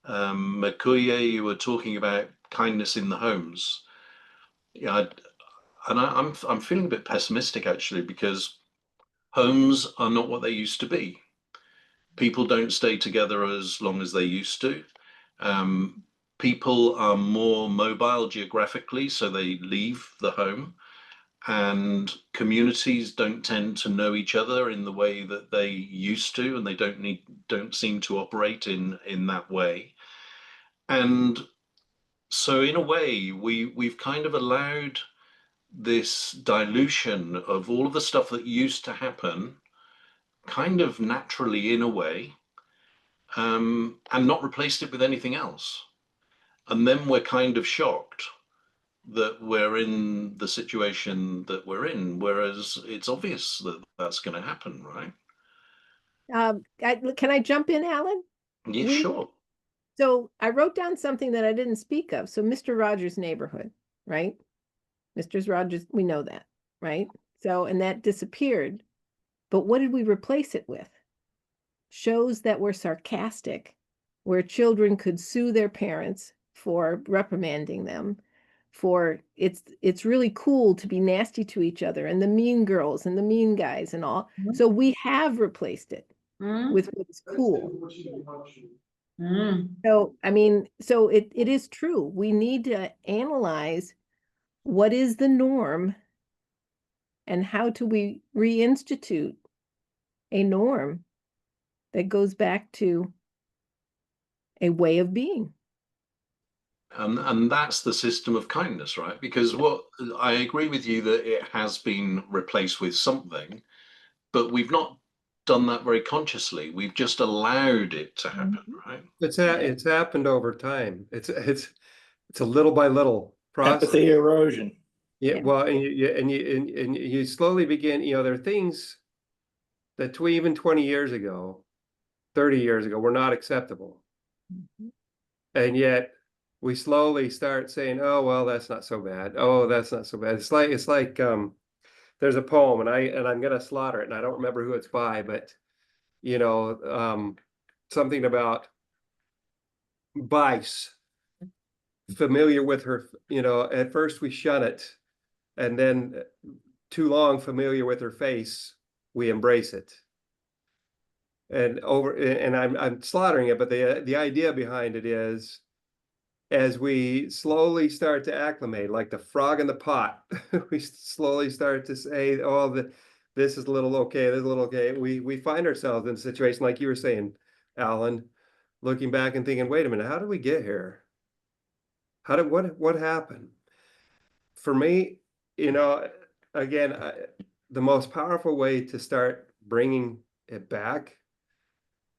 Makuye, you were talking about kindness in the homes. Yeah, I'm feeling a bit pessimistic actually, because homes are not what they used to be. People don't stay together as long as they used to. People are more mobile geographically, so they leave the home, and communities don't tend to know each other in the way that they used to, and they don't seem to operate in that way. And so in a way, we've kind of allowed this dilution of all of the stuff that used to happen kind of naturally in a way, and not replaced it with anything else. And then we're kind of shocked that we're in the situation that we're in, whereas it's obvious that that's going to happen, right? Can I jump in, Alan? Yeah, sure. So I wrote down something that I didn't speak of. So Mr. Rogers' neighborhood, right? Mr. Rogers, we know that, right? So, and that disappeared. But what did we replace it with? Shows that were sarcastic, where children could sue their parents for reprimanding them, for it's really cool to be nasty to each other, and the mean girls and the mean guys and all. So we have replaced it with what's cool. So, I mean, so it is true. We need to analyze what is the norm and how do we reinstitute a norm that goes back to a way of being. And that's the system of kindness, right? Because what I agree with you that it has been replaced with something, but we've not done that very consciously. We've just allowed it to happen, right? It's happened over time. It's a little by little process. Empathy erosion. Yeah, well, and you slowly begin, there are things that even 20 years ago, 30 years ago, were not acceptable. And yet we slowly start saying, oh, well, that's not so bad. Oh, that's not so bad. It's like there's a poem, and I'm gonna slaughter it, and I don't remember who it's by, but something about Vice, familiar with her, at first we shun it, and then too long familiar with her face, we embrace it. And I'm slaughtering it, but the idea behind it is, as we slowly start to acclimate, like the frog in the pot, we slowly start to say, oh, this is a little okay, this is a little okay. We find ourselves in a situation like you were saying, Alan, looking back and thinking, wait a minute, how did we get here? What happened? For me, again, the most powerful way to start bringing it back,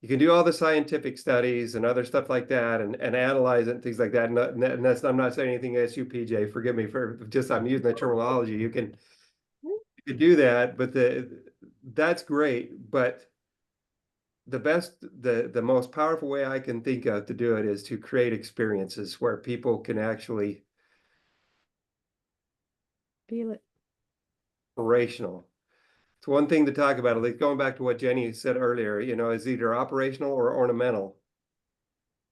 you can do all the scientific studies and other stuff like that, and analyze it and things like that. And that's, I'm not saying anything against you, PJ. Forgive me for just, I'm using the terminology. You can do that, but that's great. But the most powerful way I can think of to do it is to create experiences where people can actually Feel it. operational. It's one thing to talk about, like going back to what Jenny said earlier, is either operational or ornamental.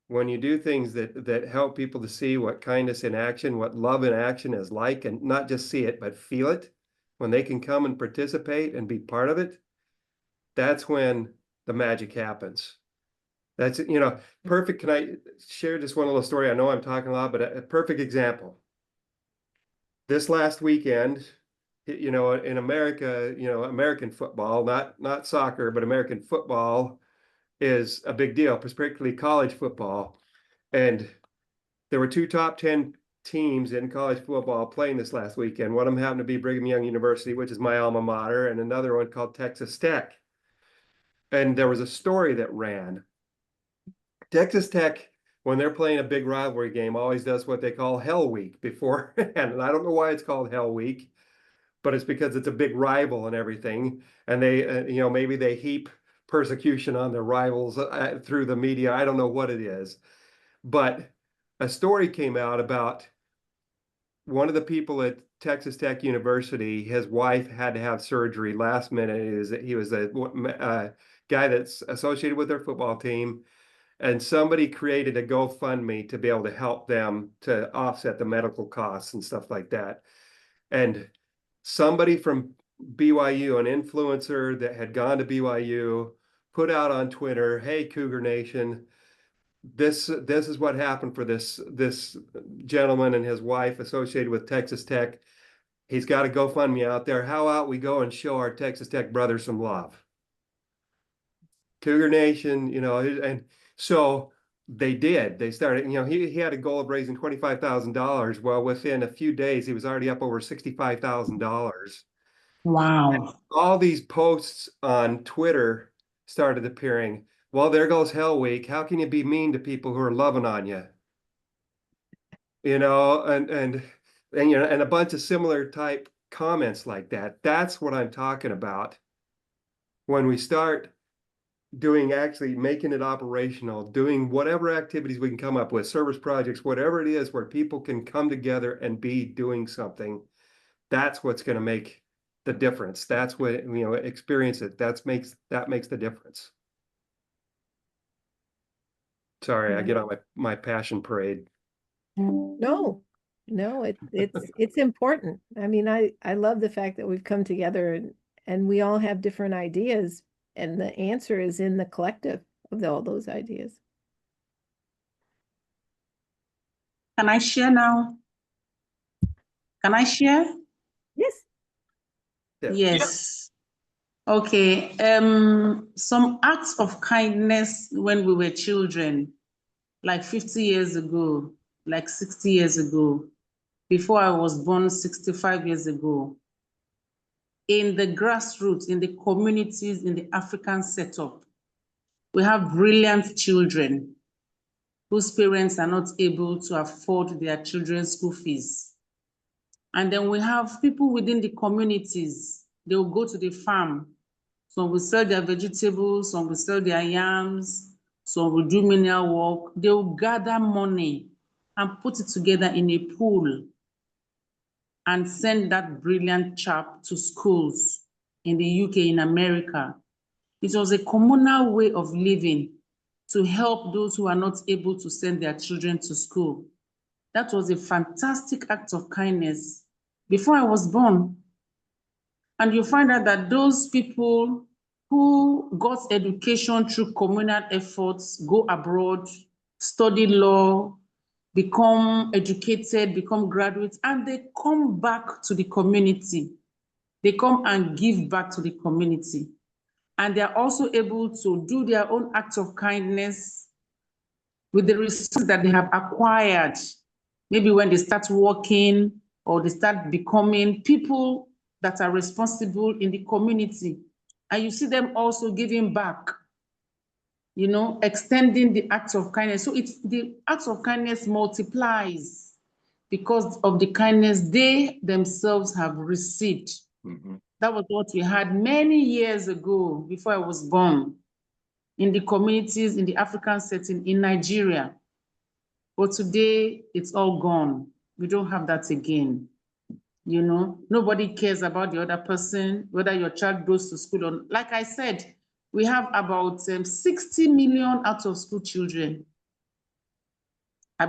When you do things that help people to see what kindness in action, what love in action is like, and not just see it, but feel it, when they can come and participate and be part of it, that's when the magic happens. That's, perfect. Can I share just one little story? I know I'm talking a lot, but a perfect example. This last weekend, in America, American football, not soccer, but American football is a big deal, particularly college football. And there were two top 10 teams in college football playing this last weekend. One of them happened to be Brigham Young University, which is my alma mater, and another one called Texas Tech. And there was a story that ran. Texas Tech, when they're playing a big rivalry game, always does what they call Hell Week beforehand. And I don't know why it's called Hell Week, but it's because it's a big rival and everything. And they, maybe they heap persecution on their rivals through the media. I don't know what it is. But a story came out about one of the people at Texas Tech University. His wife had to have surgery last minute. He was a guy that's associated with their football team. And somebody created a GoFundMe to be able to help them to offset the medical costs and stuff like that. And somebody from BYU, an influencer that had gone to BYU, put out on Twitter, "Hey, Cougar Nation, this is what happened for this gentleman and his wife associated with Texas Tech. He's got a GoFundMe out there. How about we go and show our Texas Tech brothers some love?" Cougar Nation, and so they did. They started, he had a goal of raising $25,000. Well, within a few days, he was already up over $65,000. Wow. And all these posts on Twitter started appearing. Well, there goes Hell Week. How can you be mean to people who are loving on you? And a bunch of similar type comments like that. That's what I'm talking about. When we start actually making it operational, doing whatever activities we can come up with, service projects, whatever it is, where people can come together and be doing something, that's what's going to make the difference. That's what, experience it. That makes the difference. Sorry, I get on my passion parade. No, No, it's important. I mean, I love the fact that we've come together and we all have different ideas, and the answer is in the collective of all those ideas. Can I share now? Can I share? Yes. Yeah. Yes. Okay. Some acts of kindness when we were children, like 50 years ago, like 60 years ago, before I was born 65 years ago, in the grassroots, in the communities, in the African setup, we have brilliant children whose parents are not able to afford their children's school fees. And then we have people within the communities, they will go to the farm. Some will sell their vegetables, some will sell their yams, some will do menial work. They will gather money and put it together in a pool and send that brilliant chap to schools in the UK, in America. It was a communal way of living to help those who are not able to send their children to school. That was a fantastic act of kindness before I was born. And you find out that those people who got education through communal efforts, go abroad, study law, become educated, become graduates, and they come back to the community. They come and give back to the community. And they're also able to do their own acts of kindness with the resources that they have acquired. Maybe when they start working or they start becoming people that are responsible in the community. And you see them also giving back, you know, extending the acts of kindness. So it's the acts of kindness multiplies because of the kindness they themselves have received. Mhm. That was what we had many years ago before I was born in the communities, in the African setting, in Nigeria. But today, it's all gone. We don't have that again. You know, nobody cares about the other person, whether your child goes to school or, like I said, we have about 60 million out of school children.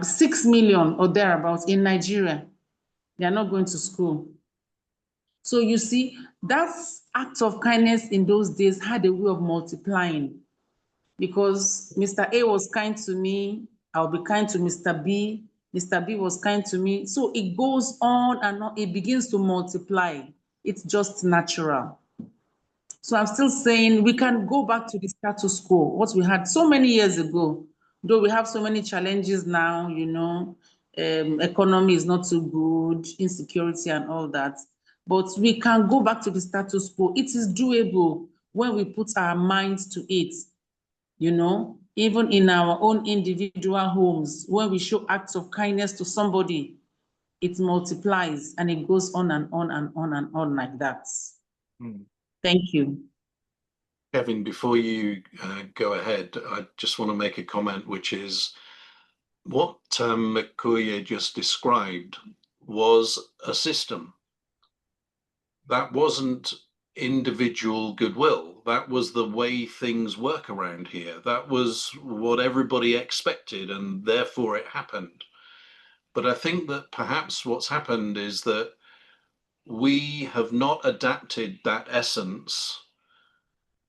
6 million or thereabouts in Nigeria. They are not going to school. So you see, that act of kindness in those days had a way of multiplying, because Mr. A was kind to me, I'll be kind to Mr. B, Mr. B was kind to me. So it goes on and on, it begins to multiply. It's just natural. So I'm still saying we can go back to the status quo, what we had so many years ago, though we have so many challenges now, you know, economy is not so good, insecurity and all that. But we can go back to the status quo. It is doable when we put our minds to it, you know, even in our own individual homes, when we show acts of kindness to somebody, it multiplies and it goes on and on and on and on like that. Hmm. Thank you. Kevin, before you go ahead, I just want to make a comment, which is what Mkuye just described was a system. That wasn't individual goodwill. That was the way things work around here. That was what everybody expected, and therefore it happened. But I think that perhaps what's happened is that we have not adapted that essence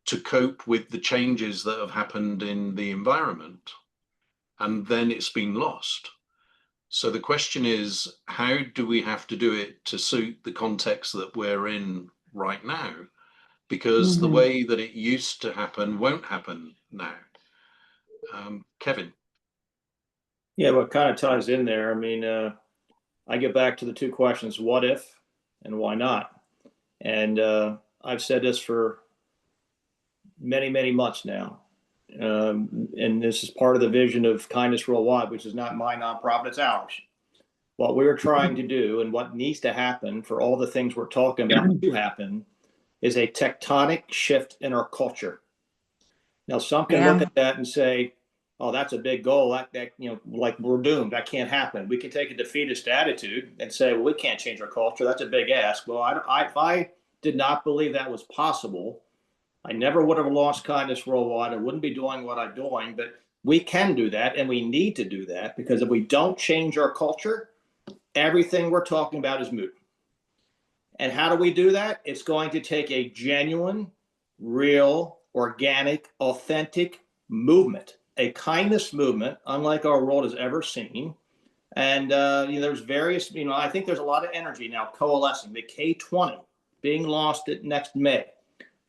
to cope with the changes that have happened in the environment, and then it's been lost. So the question is, how do we have to do it to suit the context that we're in right now? Because the way that it used to happen won't happen now. Kevin. Yeah, what kind of ties in there? I mean, I get back to the two questions: what if, and why not? And I've said this for many, many months now. And this is part of the vision of Kindness Worldwide, which is not my nonprofit, it's ours. What we're trying to do and what needs to happen for all the things we're talking about to happen is a tectonic shift in our culture. Now, some can look at that and say, oh, that's a big goal. That you know, like we're doomed. That can't happen. We can take a defeatist attitude and say, well, we can't change our culture. That's a big ask. Well, if I did not believe that was possible, I never would have launched Kindness Worldwide. I wouldn't be doing what I'm doing, but we can do that and we need to do that, because if we don't change our culture, everything we're talking about is moot. And how do we do that? It's going to take a genuine, real, organic, authentic movement, a kindness movement, unlike our world has ever seen. And there's various, I think there's a lot of energy now coalescing. The K20 being launched next May,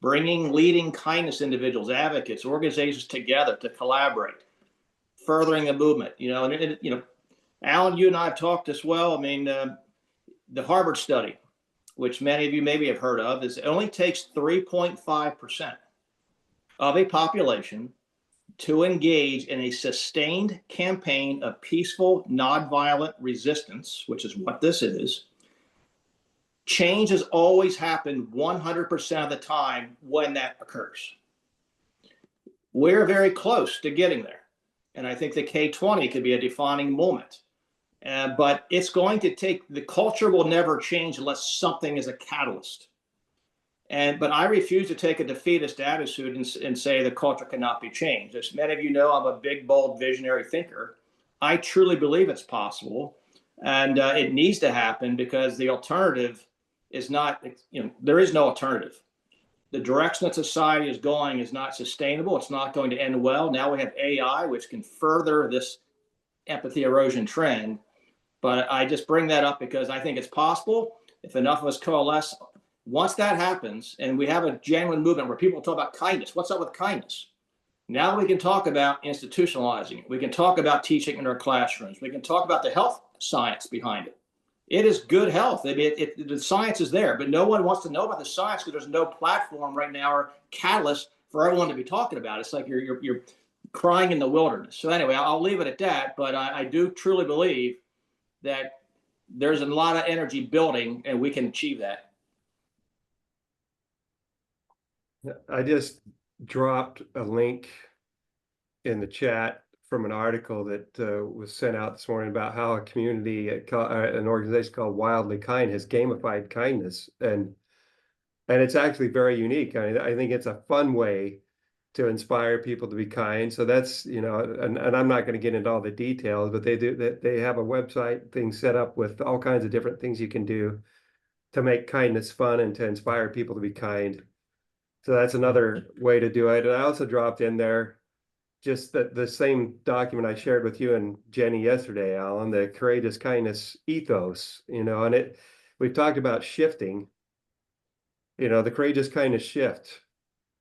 bringing leading kindness individuals, advocates, organizations together to collaborate, furthering the movement. Alan, you and I have talked as well. I mean, the Harvard study, which many of you maybe have heard of, is it only takes 3.5% of a population to engage in a sustained campaign of peaceful, nonviolent resistance, which is what this is. Change has always happened 100% of the time when that occurs. We're very close to getting there. And I think the K20 could be a defining moment. But it's going to take, the culture will never change unless something is a catalyst. But I refuse to take a defeatist attitude and say the culture cannot be changed. As many of you know, I'm a big, bold, visionary thinker. I truly believe it's possible, and it needs to happen, because the alternative is not, there is no alternative. The direction that society is going is not sustainable. It's not going to end well. Now we have AI, which can further this empathy erosion trend. But I just bring that up because I think it's possible if enough of us coalesce. Once that happens, and we have a genuine movement where people talk about kindness, what's up with kindness? Now we can talk about institutionalizing it. We can talk about teaching in our classrooms. We can talk about the health science behind it. It is good health. I mean, the science is there, but no one wants to know about the science because there's no platform right now or catalyst for everyone to be talking about. It's like you're crying in the wilderness. So anyway, I'll leave it at that. But I do truly believe that there's a lot of energy building, and we can achieve that. I just dropped a link in the chat from an article that was sent out this morning about how a community, an organization called Wildly Kind, has gamified kindness, and it's actually very unique. I think it's a fun way to inspire people to be kind. So that's, and I'm not going to get into all the details, but they have a website thing set up with all kinds of different things you can do to make kindness fun and to inspire people to be kind. So that's another way to do it. And I also dropped in there just the same document I shared with you and Jenny yesterday, Alan, the courageous kindness ethos, and we've talked about shifting, the courageous kindness shift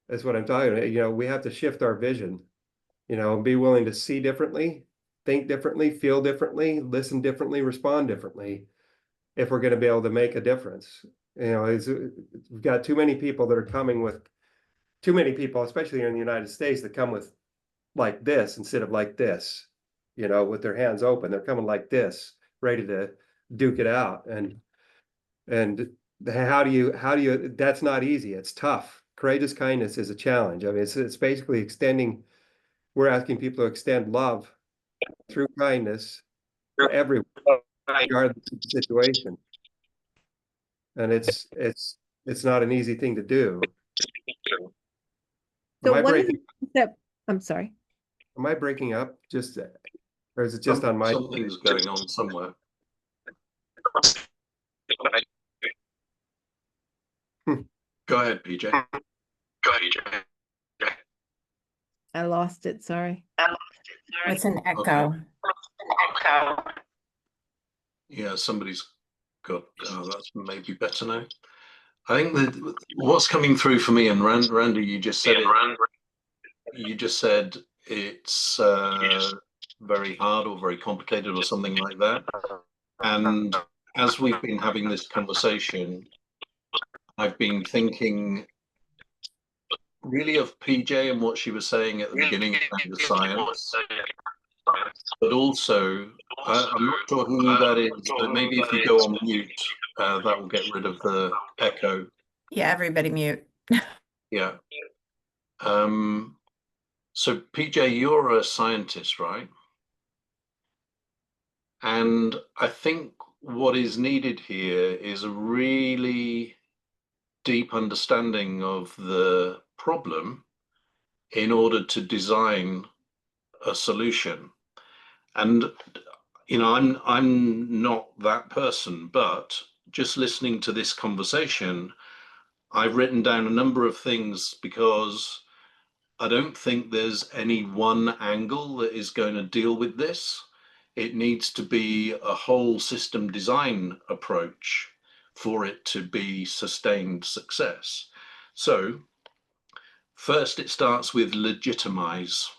is what I'm talking about. We have to shift our vision, be willing to see differently, think differently, feel differently, listen differently, respond differently, if we're going to be able to make a difference. We've got too many people that are coming with, too many people, especially here in the United States, that come with like this instead of like this, with their hands open. They're coming like this, ready to duke it out. And how do you, that's not easy. It's tough. Courageous kindness is a challenge. I mean, it's basically we're asking people to extend love through kindness to everyone, regardless of the situation. And it's not an easy thing to do. So I'm sorry. Am I breaking up? Or is it just on my? Something's going on somewhere. Go ahead, PJ. I lost it. Sorry. It's an echo. Okay. Yeah, somebody's got. That's maybe better now. I think that what's coming through for me, and Randy, you just said it. You just said it's very hard or very complicated or something like that. And as we've been having this conversation, I've been thinking really of PJ and what she was saying at the beginning of the science, but also I'm not sure who that is, but maybe if you go on mute, that will get rid of the echo. Yeah, everybody mute. Yeah. So PJ, you're a scientist, right? And I think what is needed here is a really deep understanding of the problem in order to design a solution. And you know, I'm not that person, but just listening to this conversation, I've written down a number of things because I don't think there's any one angle that is going to deal with this. It needs to be a whole system design approach for it to be sustained success. So first, it starts with legitimize.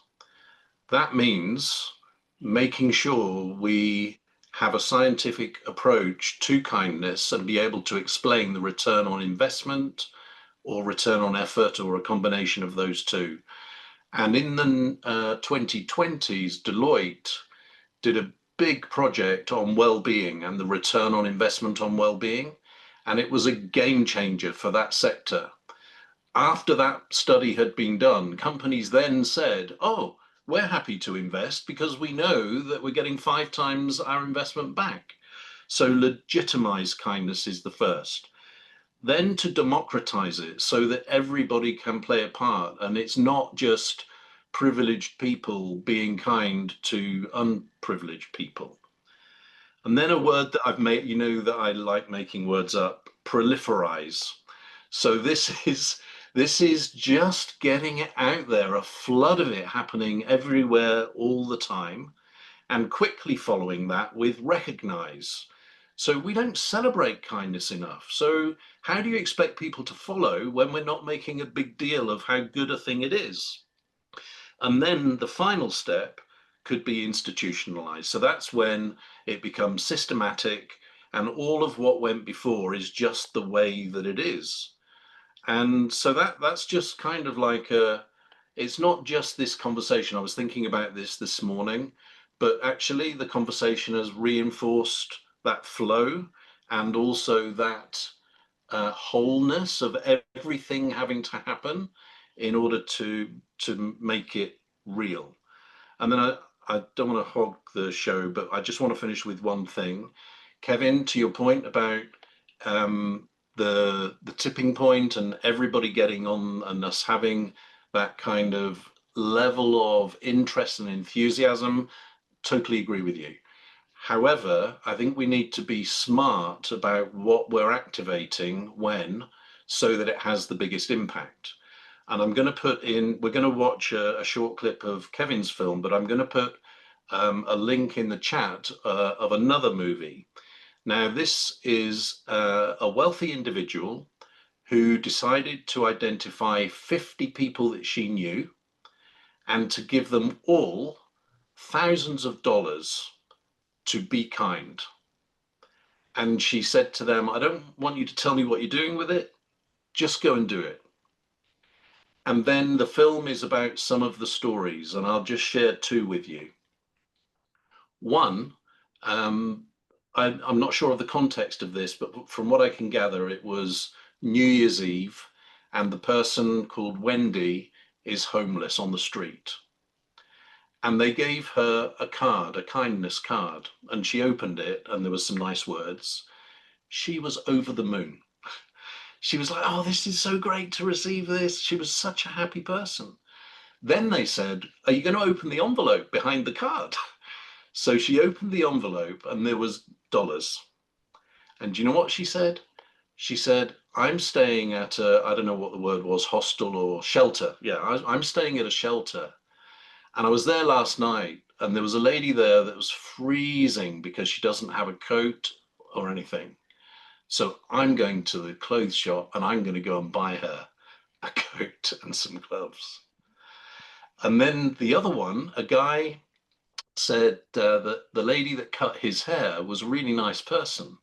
That means making sure we have a scientific approach to kindness and be able to explain the return on investment or return on effort or a combination of those two. And in the 2020s, Deloitte did a big project on well-being and the return on investment on well-being, and it was a game changer for that sector. After that study had been done, companies then said, oh, we're happy to invest because we know that we're getting 5 times our investment back. So legitimize kindness is the first. Then to democratize it so that everybody can play a part, and it's not just privileged people being kind to unprivileged people. And then a word that I've made, you know that I like making words up, proliferize. So this is just getting it out there, a flood of it happening everywhere all the time, and quickly following that with recognize. So we don't celebrate kindness enough. So how do you expect people to follow when we're not making a big deal of how good a thing it is? And then the final step could be institutionalized. So that's when it becomes systematic and all of what went before is just the way that it is. And so that's just kind of like it's not just this conversation. I was thinking about this morning, but actually the conversation has reinforced that flow and also that wholeness of everything having to happen in order to make it real. And then I don't want to hog the show, but I just want to finish with one thing. Kevin, to your point about the tipping point and everybody getting on and us having that kind of level of interest and enthusiasm, totally agree with you. However, I think we need to be smart about what we're activating when, so that it has the biggest impact. And I'm going to put in, we're going to watch a short clip of Kevin's film, but I'm going to put a link in the chat of another movie. Now, this is a wealthy individual who decided to identify 50 people that she knew and to give them all thousands of dollars to be kind. And she said to them, I don't want you to tell me what you're doing with it, just go and do it. And then the film is about some of the stories, and I'll just share 2 with you. One, I'm not sure of the context of this, but from what I can gather, it was New Year's Eve, and the person called Wendy is homeless on the street. And they gave her a card, a kindness card, and she opened it and there was some nice words. She was over the moon. She was like, oh, this is so great to receive this. She was such a happy person. Then they said, are you going to open the envelope behind the card? So she opened the envelope and there was dollars. And do you know what she said? She said, I'm staying at a, I don't know what the word was, hostel or shelter. Yeah, I'm staying at a shelter. And I was there last night and there was a lady there that was freezing because she doesn't have a coat or anything. So I'm going to the clothes shop and I'm going to go and buy her a coat and some gloves. And then the other one, a guy said that the lady that cut his hair was a really nice person.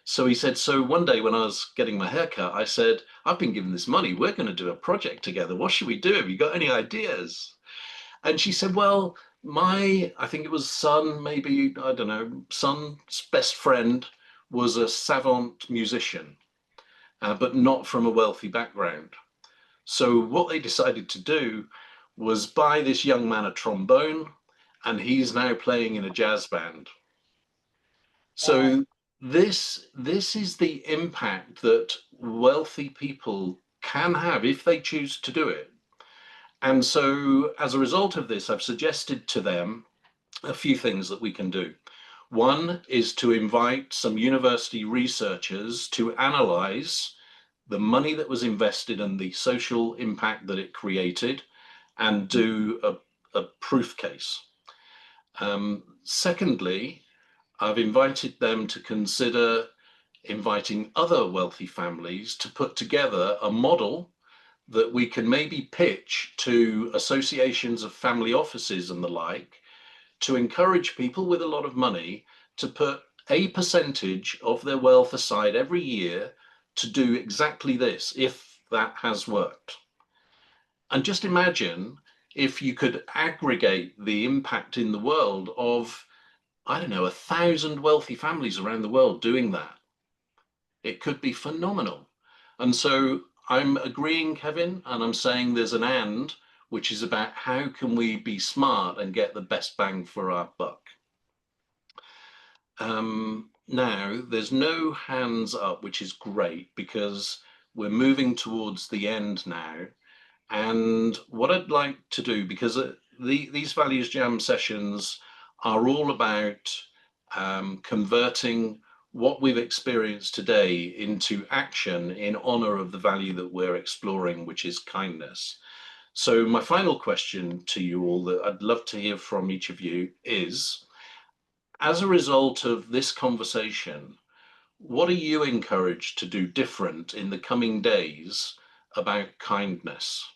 So he said, so one day when I was getting my hair cut, I said, I've been given this money. We're going to do a project together. What should we do? Have you got any ideas? And she said, well, I think it was son, maybe, I don't know, son's best friend was a savant musician, but not from a wealthy background. So what they decided to do was buy this young man a trombone, and he's now playing in a jazz band. So this is the impact that wealthy people can have if they choose to do it. And so as a result of this, I've suggested to them a few things that we can do. One is to invite some university researchers to analyze the money that was invested and the social impact that it created, and do a proof case. Secondly, I've invited them to consider inviting other wealthy families to put together a model that we can maybe pitch to associations of family offices and the like, to encourage people with a lot of money to put a percentage of their wealth aside every year to do exactly this, if that has worked. And just imagine if you could aggregate the impact in the world of, I don't know, 1,000 wealthy families around the world doing that. It could be phenomenal. And so I'm agreeing, Kevin, and I'm saying there's an and, which is about how can we be smart and get the best bang for our buck. Now, there's no hands up, which is great because we're moving towards the end now. And what I'd like to do, because these Values Jam sessions are all about converting what we've experienced today into action in honor of the value that we're exploring, which is kindness. So my final question to you all that I'd love to hear from each of you is, as a result of this conversation, what are you encouraged to do different in the coming days about kindness?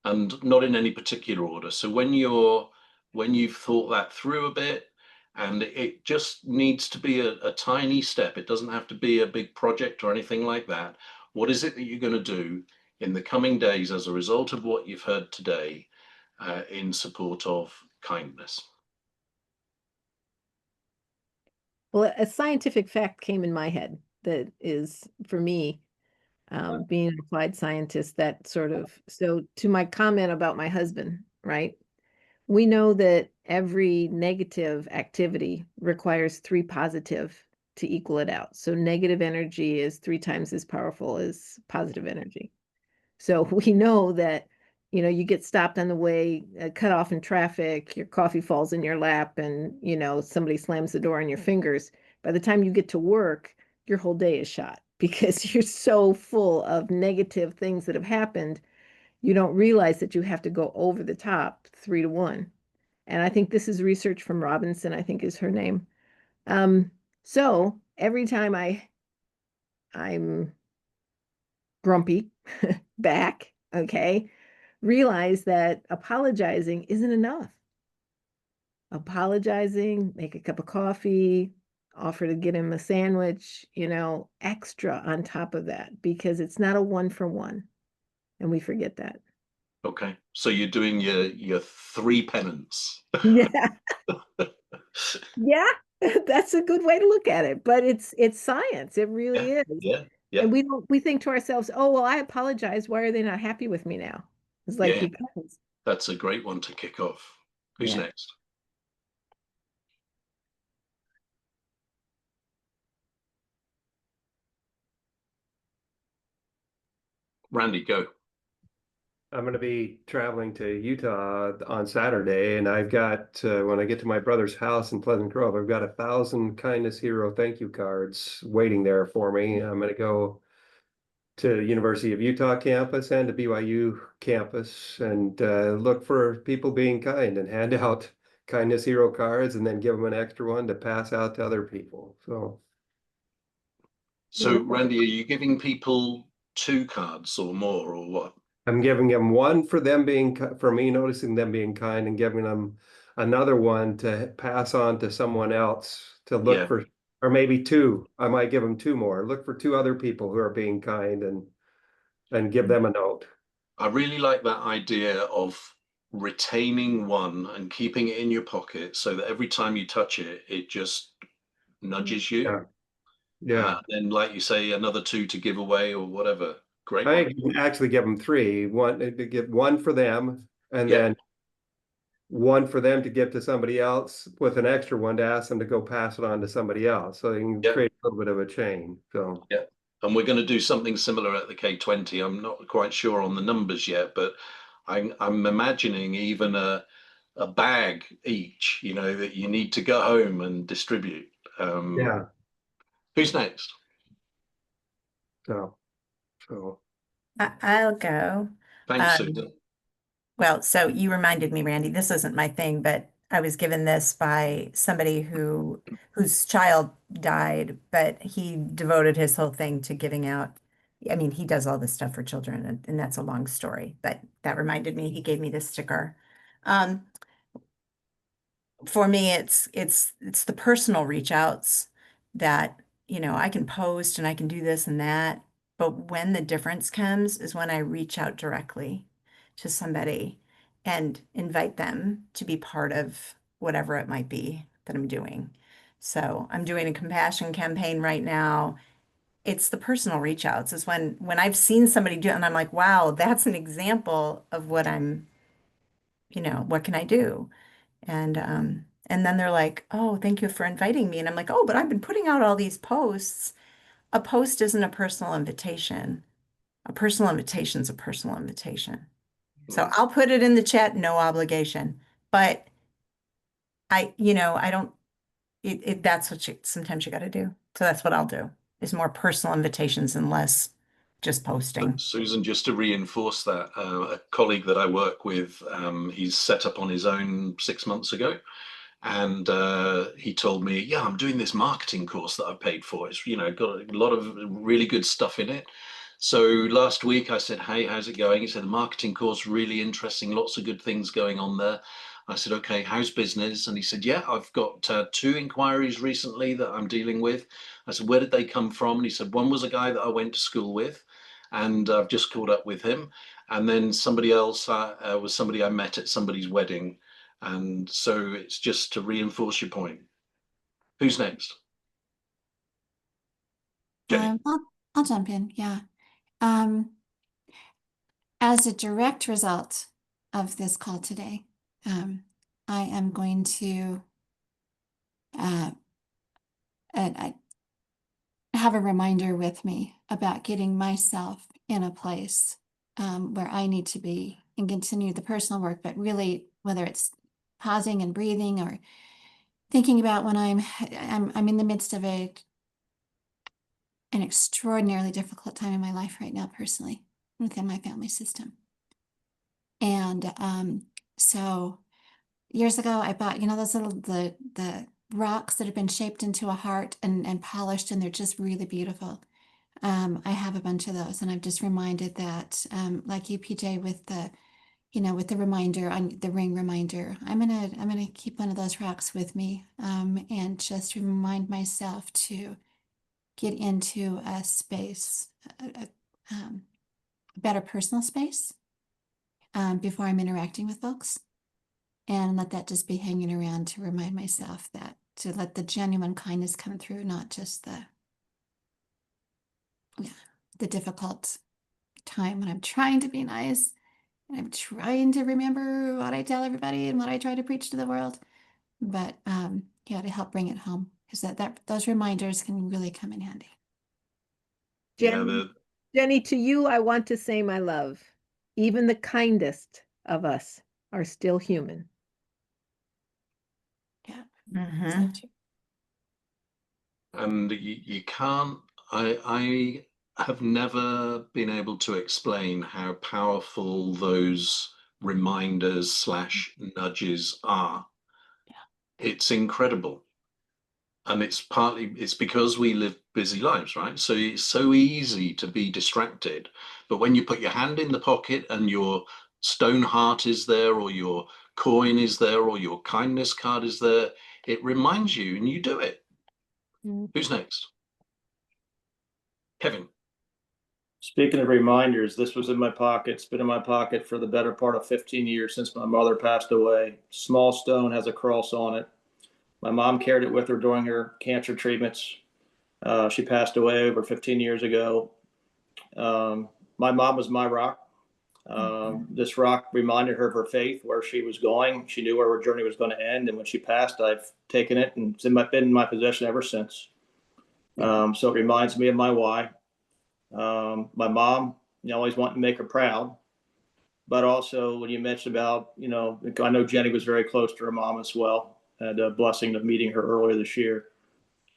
And not in any particular order. So when you've thought that through a bit, and it just needs to be a tiny step, it doesn't have to be a big project or anything like that. What is it that you're going to do in the coming days as a result of what you've heard today in support of kindness? Well, a scientific fact came in my head that is, for me, being an applied scientist, that sort of, so to my comment about my husband, right? We know that every negative activity requires 3 positive to equal it out. So negative energy is 3 times as powerful as positive energy. So we know that, you know, you get stopped on the way, cut off in traffic, your coffee falls in your lap, and, you know, somebody slams the door on your fingers. By the time you get to work, your whole day is shot because you're so full of negative things that have happened. You don't realize that you have to go over the top 3 to 1. And I think this is research from Robinson, I think is her name. So every time I'm grumpy back, okay, realize that apologizing isn't enough. Apologizing, make a cup of coffee, offer to get him a sandwich, you know, extra on top of that, because it's not a 1-for-1. And we forget that. Okay, so you're doing your 3 penance. Yeah. Yeah, that's a good way to look at it. But it's science. It really is. Yeah. And we think to ourselves, oh, well, I apologize. Why are they not happy with me now? It's like, because. That's a great one to kick off. Who's next? Randy, go. I'm going to be traveling to Utah on Saturday, and I've got, when I get to my brother's house in Pleasant Grove, I've got 1,000 Kindness Hero thank you cards waiting there for me. I'm going to go to University of Utah campus and to BYU campus and look for people being kind and hand out Kindness Hero cards and then give them an extra one to pass out to other people. So Randy, are you giving people 2 cards or more, or what? I'm giving them one for them being, for me noticing them being kind, and giving them another one to pass on to someone else to look for, or maybe 2. I might give them 2 more. Look for 2 other people who are being kind and give them a note. I really like that idea of retaining one and keeping it in your pocket so that every time you touch it, it just nudges you. Yeah. And like you say, another 2 to give away or whatever. Great. I actually give them 3. One to give one for them, and then one for them to give to somebody else with an extra one to ask them to go pass it on to somebody else. So you can create a little bit of a chain. So and we're going to do something similar at the K20. I'm not quite sure on the numbers yet, but I'm imagining even a a bag each, you know, that you need to go home and distribute. Yeah. Who's next? So I'll go. Thanks, Um, Susan. Well, so you reminded me, Randy, this isn't my thing, but I was given this by somebody whose child died, but he devoted his whole thing to giving out. I mean, he does all this stuff for children, and that's a long story, but that reminded me, he gave me this sticker. For me, it's the personal reach outs that, you know, I can post and I can do this and that, but when the difference comes is when I reach out directly to somebody and invite them to be part of whatever it might be that I'm doing. So I'm doing a compassion campaign right now. It's the personal reach outs is when I've seen somebody do it and I'm like, wow, that's an example of what I'm, you know, what can I do? And then they're like, oh, thank you for inviting me. And I'm like, oh, but I've been putting out all these posts. A post isn't a personal invitation. A personal invitation is a personal invitation. So I'll put it in the chat, no obligation. But I don't, that's what sometimes you got to do. So that's what I'll do, is more personal invitations and less just posting. Susan, just to reinforce that, a colleague that I work with, he's set up on his own 6 months ago. And he told me, yeah, I'm doing this marketing course that I paid for. It's, you know, got a lot of really good stuff in it. So last week I said, hey, how's it going? He said, the marketing course, really interesting, lots of good things going on there. I said, okay, how's business? And he said, yeah, I've got 2 inquiries recently that I'm dealing with. I said, where did they come from? And he said, one was a guy that I went to school with, and I've just caught up with him. And then somebody else was somebody I met at somebody's wedding. And so it's just to reinforce your point. Who's next? Jenny. I'll jump in. Yeah. As a direct result of this call today, I am going to I have a reminder with me about getting myself in a place where I need to be and continue the personal work, but really, whether it's pausing and breathing or thinking about when I'm in the midst of an extraordinarily difficult time in my life right now, personally, within my family system. And so years ago, I bought, those little, the rocks that have been shaped into a heart and polished, and they're just really beautiful. I have a bunch of those, and I'm just reminded that, like you, PJ, with the, with the reminder on the ring reminder, I'm gonna keep one of those rocks with me, and just remind myself to get into a space, a better personal space, before I'm interacting with folks, and let that just be hanging around to remind myself that to let the genuine kindness come through, not just the difficult time when I'm trying to be nice and I'm trying to remember what I tell everybody and what I try to preach to the world, but to help bring it home, because that those reminders can really come in handy. Jenny, to you, I want to say my love. Even the kindest of us are still human. Yeah. Mhm. So true. And you can't, I have never been able to explain how powerful those reminders / nudges are. Yeah. It's incredible. And it's because we live busy lives, right? So it's so easy to be distracted. But when you put your hand in the pocket and your stone heart is there, or your coin is there, or your kindness card is there, it reminds you and you do it. Who's next? Kevin. Speaking of reminders, this was in my pocket. It's been in my pocket for the better part of 15 years since my mother passed away. Small stone, has a cross on it. My mom carried it with her during her cancer treatments. She passed away over 15 years ago. My mom was my rock. This rock reminded her of her faith, where she was going. She knew where her journey was going to end. And when she passed, I've taken it and it's been in my possession ever since. So it reminds me of my why. My mom, always wanted to make her proud. but also when you mentioned about, you know, I know Jenny was very close to her mom as well. Had a blessing of meeting her earlier this year.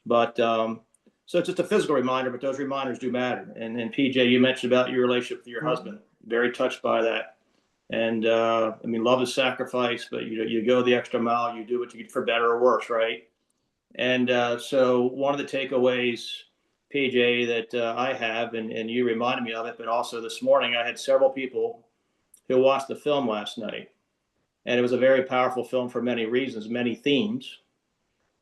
But so it's just a physical reminder, but those reminders do matter. And PJ, you mentioned about your relationship with your husband. Very touched by that. And I mean, love is sacrifice, but you go the extra mile. You do what you get for better or worse, right? And so one of the takeaways, PJ, that I have, and you reminded me of it, but also this morning I had several people who watched the film last night. And it was a very powerful film for many reasons, many themes.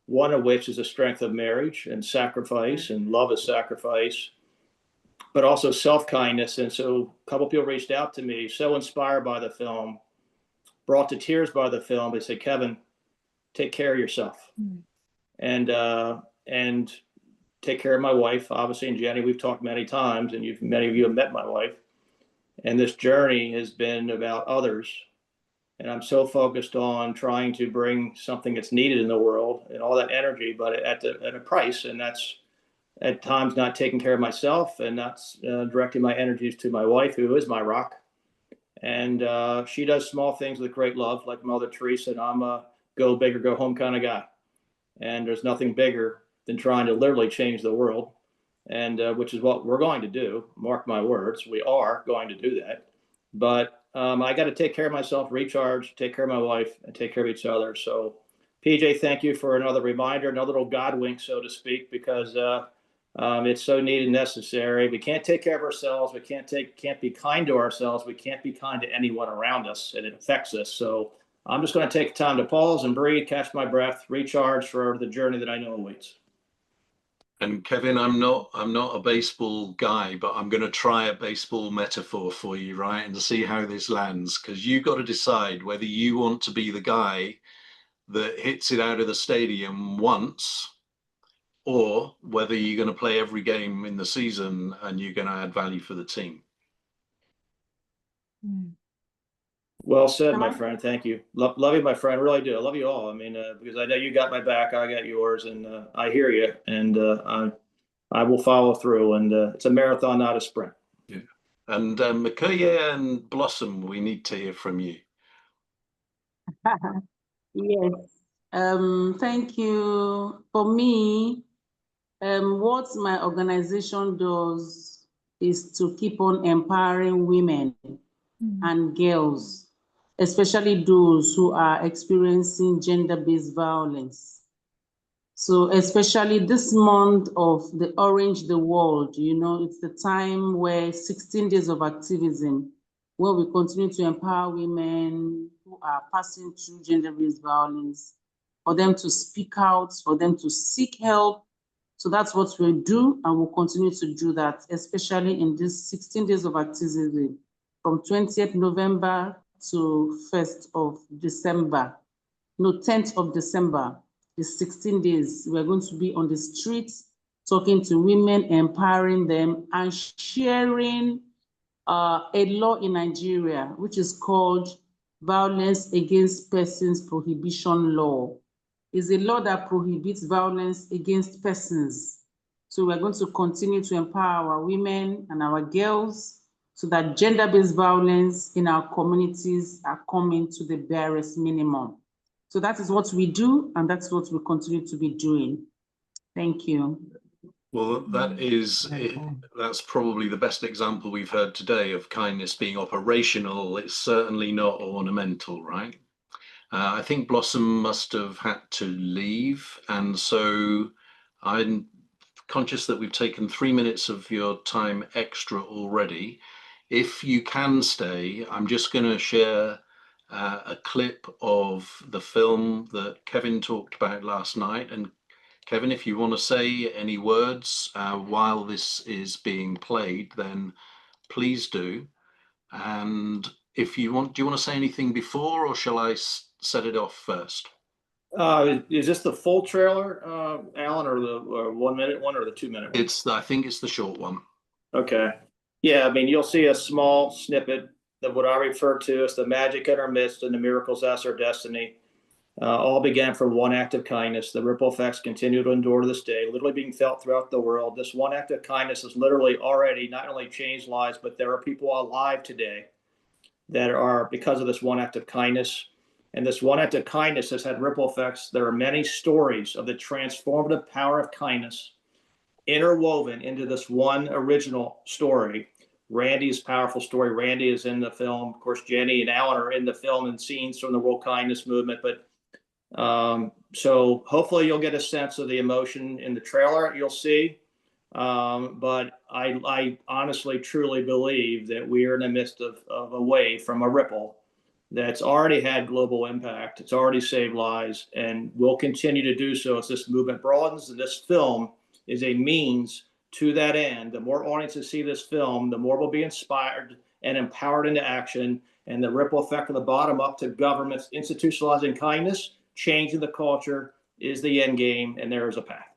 One of which is the strength of marriage and sacrifice, and love is sacrifice, but also self-kindness. And so a couple of people reached out to me, so inspired by the film, brought to tears by the film. They said, Kevin, take care of yourself. And take care of my wife, obviously. And Jenny, we've talked many times, and many of you have met my wife. And this journey has been about others. And I'm so focused on trying to bring something that's needed in the world and all that energy, but at a price. And that's at times not taking care of myself and not directing my energies to my wife, who is my rock. And she does small things with great love, like Mother Teresa. And I'm a go big or go home kind of guy. And there's nothing bigger than trying to literally change the world, and which is what we're going to do. Mark my words, we are going to do that. But I got to take care of myself, recharge, take care of my wife, and take care of each other. So, PJ, thank you for another reminder, another little God wink, so to speak, because it's so needed and necessary. We can't take care of ourselves. We can't be kind to ourselves. We can't be kind to anyone around us, and it affects us. So I'm just going to take time to pause and breathe, catch my breath, recharge for the journey that I know awaits. And Kevin, I'm not a baseball guy, but I'm going to try a baseball metaphor for you, right? And to see how this lands, because you got to decide whether you want to be the guy that hits it out of the stadium once, or whether you're going to play every game in the season and you're going to add value for the team. Well said, my friend. Thank you. Love you, my friend. Really do. I love you all. I mean, because I know you got my back, I got yours, and I hear you, and I will follow through. And it's a marathon, not a sprint. Yeah. And Makoye and Blossom, we need to hear from you. Yes. Thank you. For me, what my organization does is to keep on empowering women and girls, especially those who are experiencing gender-based violence. So especially this month of the Orange the World, you know, it's the time where 16 days of activism, where we continue to empower women who are passing through gender-based violence, for them to speak out, for them to seek help. So that's what we'll do, and we'll continue to do that, especially in these 16 days of activism, from 20th November to 1st of December. No, 10th of December, the 16 days, we're going to be on the streets, talking to women, empowering them, and sharing a law in Nigeria, which is called Violence Against Persons Prohibition Law. It's a law that prohibits violence against persons. So we're going to continue to empower our women and our girls so that gender-based violence in our communities are coming to the barest minimum. So that is what we do, and that's what we continue to be doing. Thank you. Well, that's probably the best example we've heard today of kindness being operational. It's certainly not ornamental, right? I think Blossom must have had to leave, and so I'm conscious that we've taken 3 minutes of your time extra already. If you can stay, I'm just going to share a clip of the film that Kevin talked about last night. And Kevin, if you want to say any words while this is being played, then please do. And if you want, do you want to say anything before, or shall I set it off first? Is this the full trailer, Alan, or the 1 minute one, or the 2 minute one? I think it's the short one. Okay. Yeah, I mean, you'll see a small snippet of what I refer to as the magic in our midst and the miracles that's our destiny. All began from one act of kindness. The ripple effects continue to endure to this day, literally being felt throughout the world. This one act of kindness has literally already not only changed lives, but there are people alive today that are because of this one act of kindness. And this one act of kindness has had ripple effects. There are many stories of the transformative power of kindness interwoven into this one original story. Randy's powerful story. Randy is in the film. Of course, Jenny and Alan are in the film and scenes from the World Kindness Movement. But so hopefully you'll get a sense of the emotion in the trailer you'll see. But I honestly, truly believe that we are in the midst of a wave from a ripple that's already had global impact. It's already saved lives and will continue to do so as this movement broadens. And this film is a means to that end. The more audiences see this film, the more will be inspired and empowered into action. And the ripple effect from the bottom up to governments institutionalizing kindness, changing the culture is the end game, and there is a path.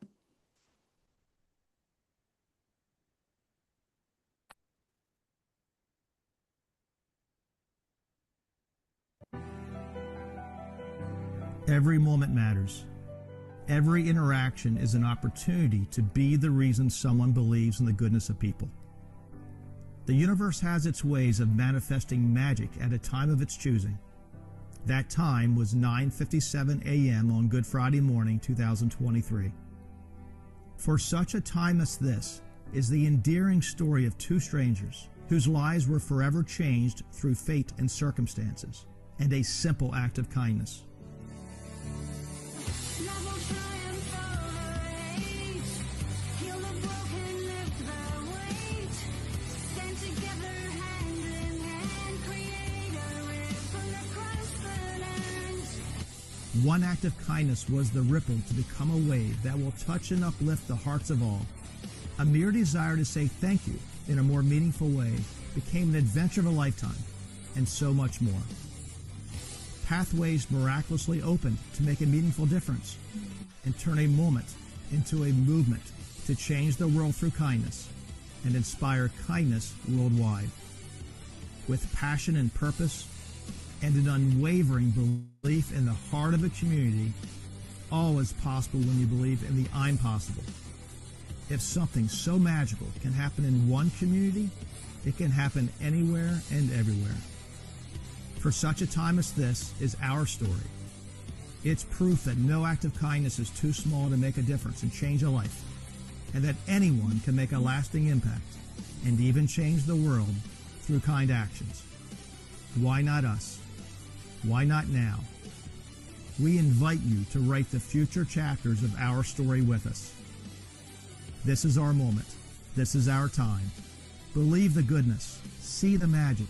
Every moment matters. Every interaction is an opportunity to be the reason someone believes in the goodness of people. The universe has its ways of manifesting magic at a time of its choosing. That time was 9:57 a.m. on Good Friday morning, 2023. For such a time as this is the endearing story of two strangers whose lives were forever changed through fate and circumstances, and a simple act of kindness. One act of kindness was the ripple to become a wave that will touch and uplift the hearts of all. A mere desire to say thank you in a more meaningful way became an adventure of a lifetime, and so much more. Pathways miraculously opened to make a meaningful difference and turn a moment into a movement to change the world through kindness and inspire kindness worldwide. With passion and purpose, and an unwavering belief in the heart of a community, all is possible when you believe in the I'm possible. If something so magical can happen in one community, it can happen anywhere and everywhere. For such a time as this is our story. It's proof that no act of kindness is too small to make a difference and change a life, and that anyone can make a lasting impact and even change the world through kind actions. Why not us? Why not now? We invite you to write the future chapters of our story with us. This is our moment. This is our time. Believe the goodness. See the magic.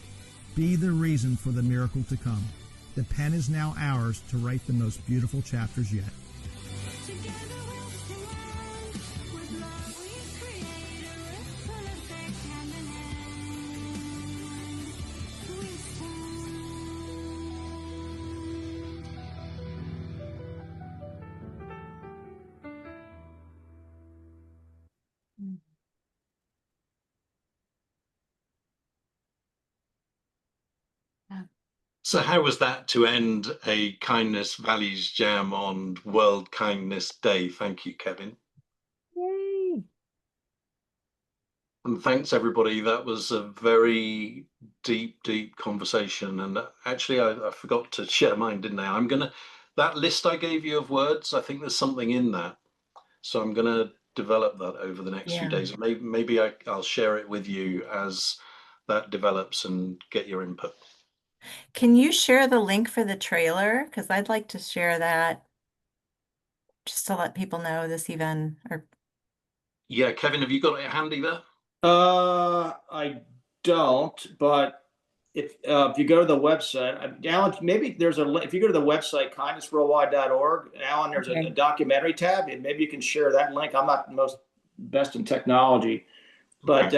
Be the reason for the miracle to come. The pen is now ours to write the most beautiful chapters yet. So how was that to end a kindness values jam on World Kindness Day? Thank you, Kevin. Yay! And thanks, everybody. That was a very deep conversation. And actually, I forgot to share mine, didn't I? That list I gave you of words, I think there's something in that. So I'm going to develop that over the next few days. Maybe I'll share it with you as that develops and get your input. Can you share the link for the trailer? Because I'd like to share that just to let people know this event. Or yeah, Kevin, have you got it handy there? I don't, but if you go to the website, Alan, maybe there's a link. If you go to the website kindnessworldwide.org, Alan, there's a documentary tab, and maybe you can share that link. I'm not the best in technology, but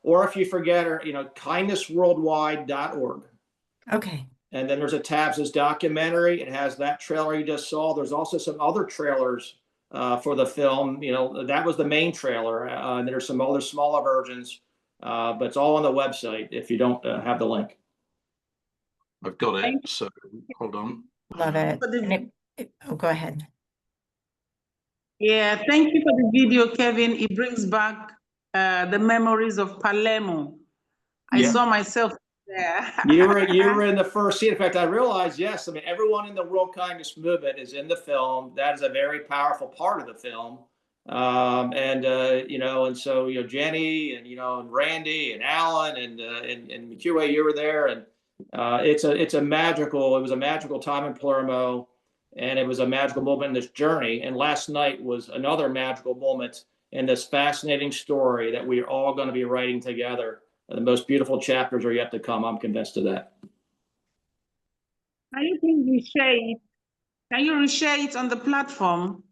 or if you forget, or kindnessworldwide.org. Okay. And then there's a tab that says documentary. It has that trailer you just saw. There's also some other trailers for the film. That was the main trailer. And there's some other smaller versions, but it's all on the website if you don't have the link. I've got it. So hold on. Love it. Oh, go ahead. Yeah, thank you for the video, Kevin. It brings back the memories of Palermo. I saw myself Yeah. You were in the first scene. In fact, I realized, yes, I mean, everyone in the world kindness movement is in the film. That is a very powerful part of the film. And so, Jenny and, and Randy and Alan and McEway, you were there. And it was a magical time in Palermo, and it was a magical moment in this journey. And last night was another magical moment in this fascinating story that we're all going to be writing together. The most beautiful chapters are yet to come. I'm convinced of that. Can you please reshare it? Can you reshare it on the platform?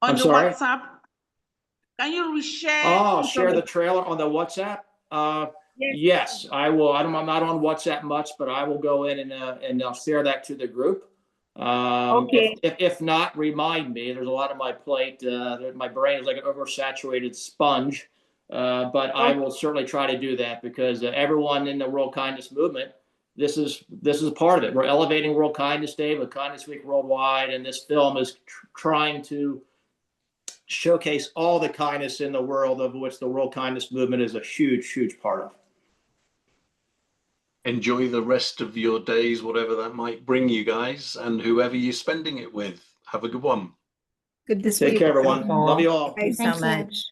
I'm sorry? WhatsApp? Can you reshare? Oh, share the trailer on the WhatsApp? Yes, I will. I'm not on WhatsApp much, but I will go in and I'll share that to the group. Okay. If not, remind me. There's a lot on my plate. My brain is like an oversaturated sponge. But I will certainly try to do that, because everyone in the World Kindness Movement, this is part of it. We're elevating World Kindness Day with Kindness Week worldwide, and this film is trying to showcase all the kindness in the world, of which the World Kindness Movement is a huge, huge part of. Enjoy the rest of your days, whatever that might bring you guys, and whoever you're spending it with. Have a good one. Good to Take see care, you. everyone. Love you all. Thank you so Thank you. much.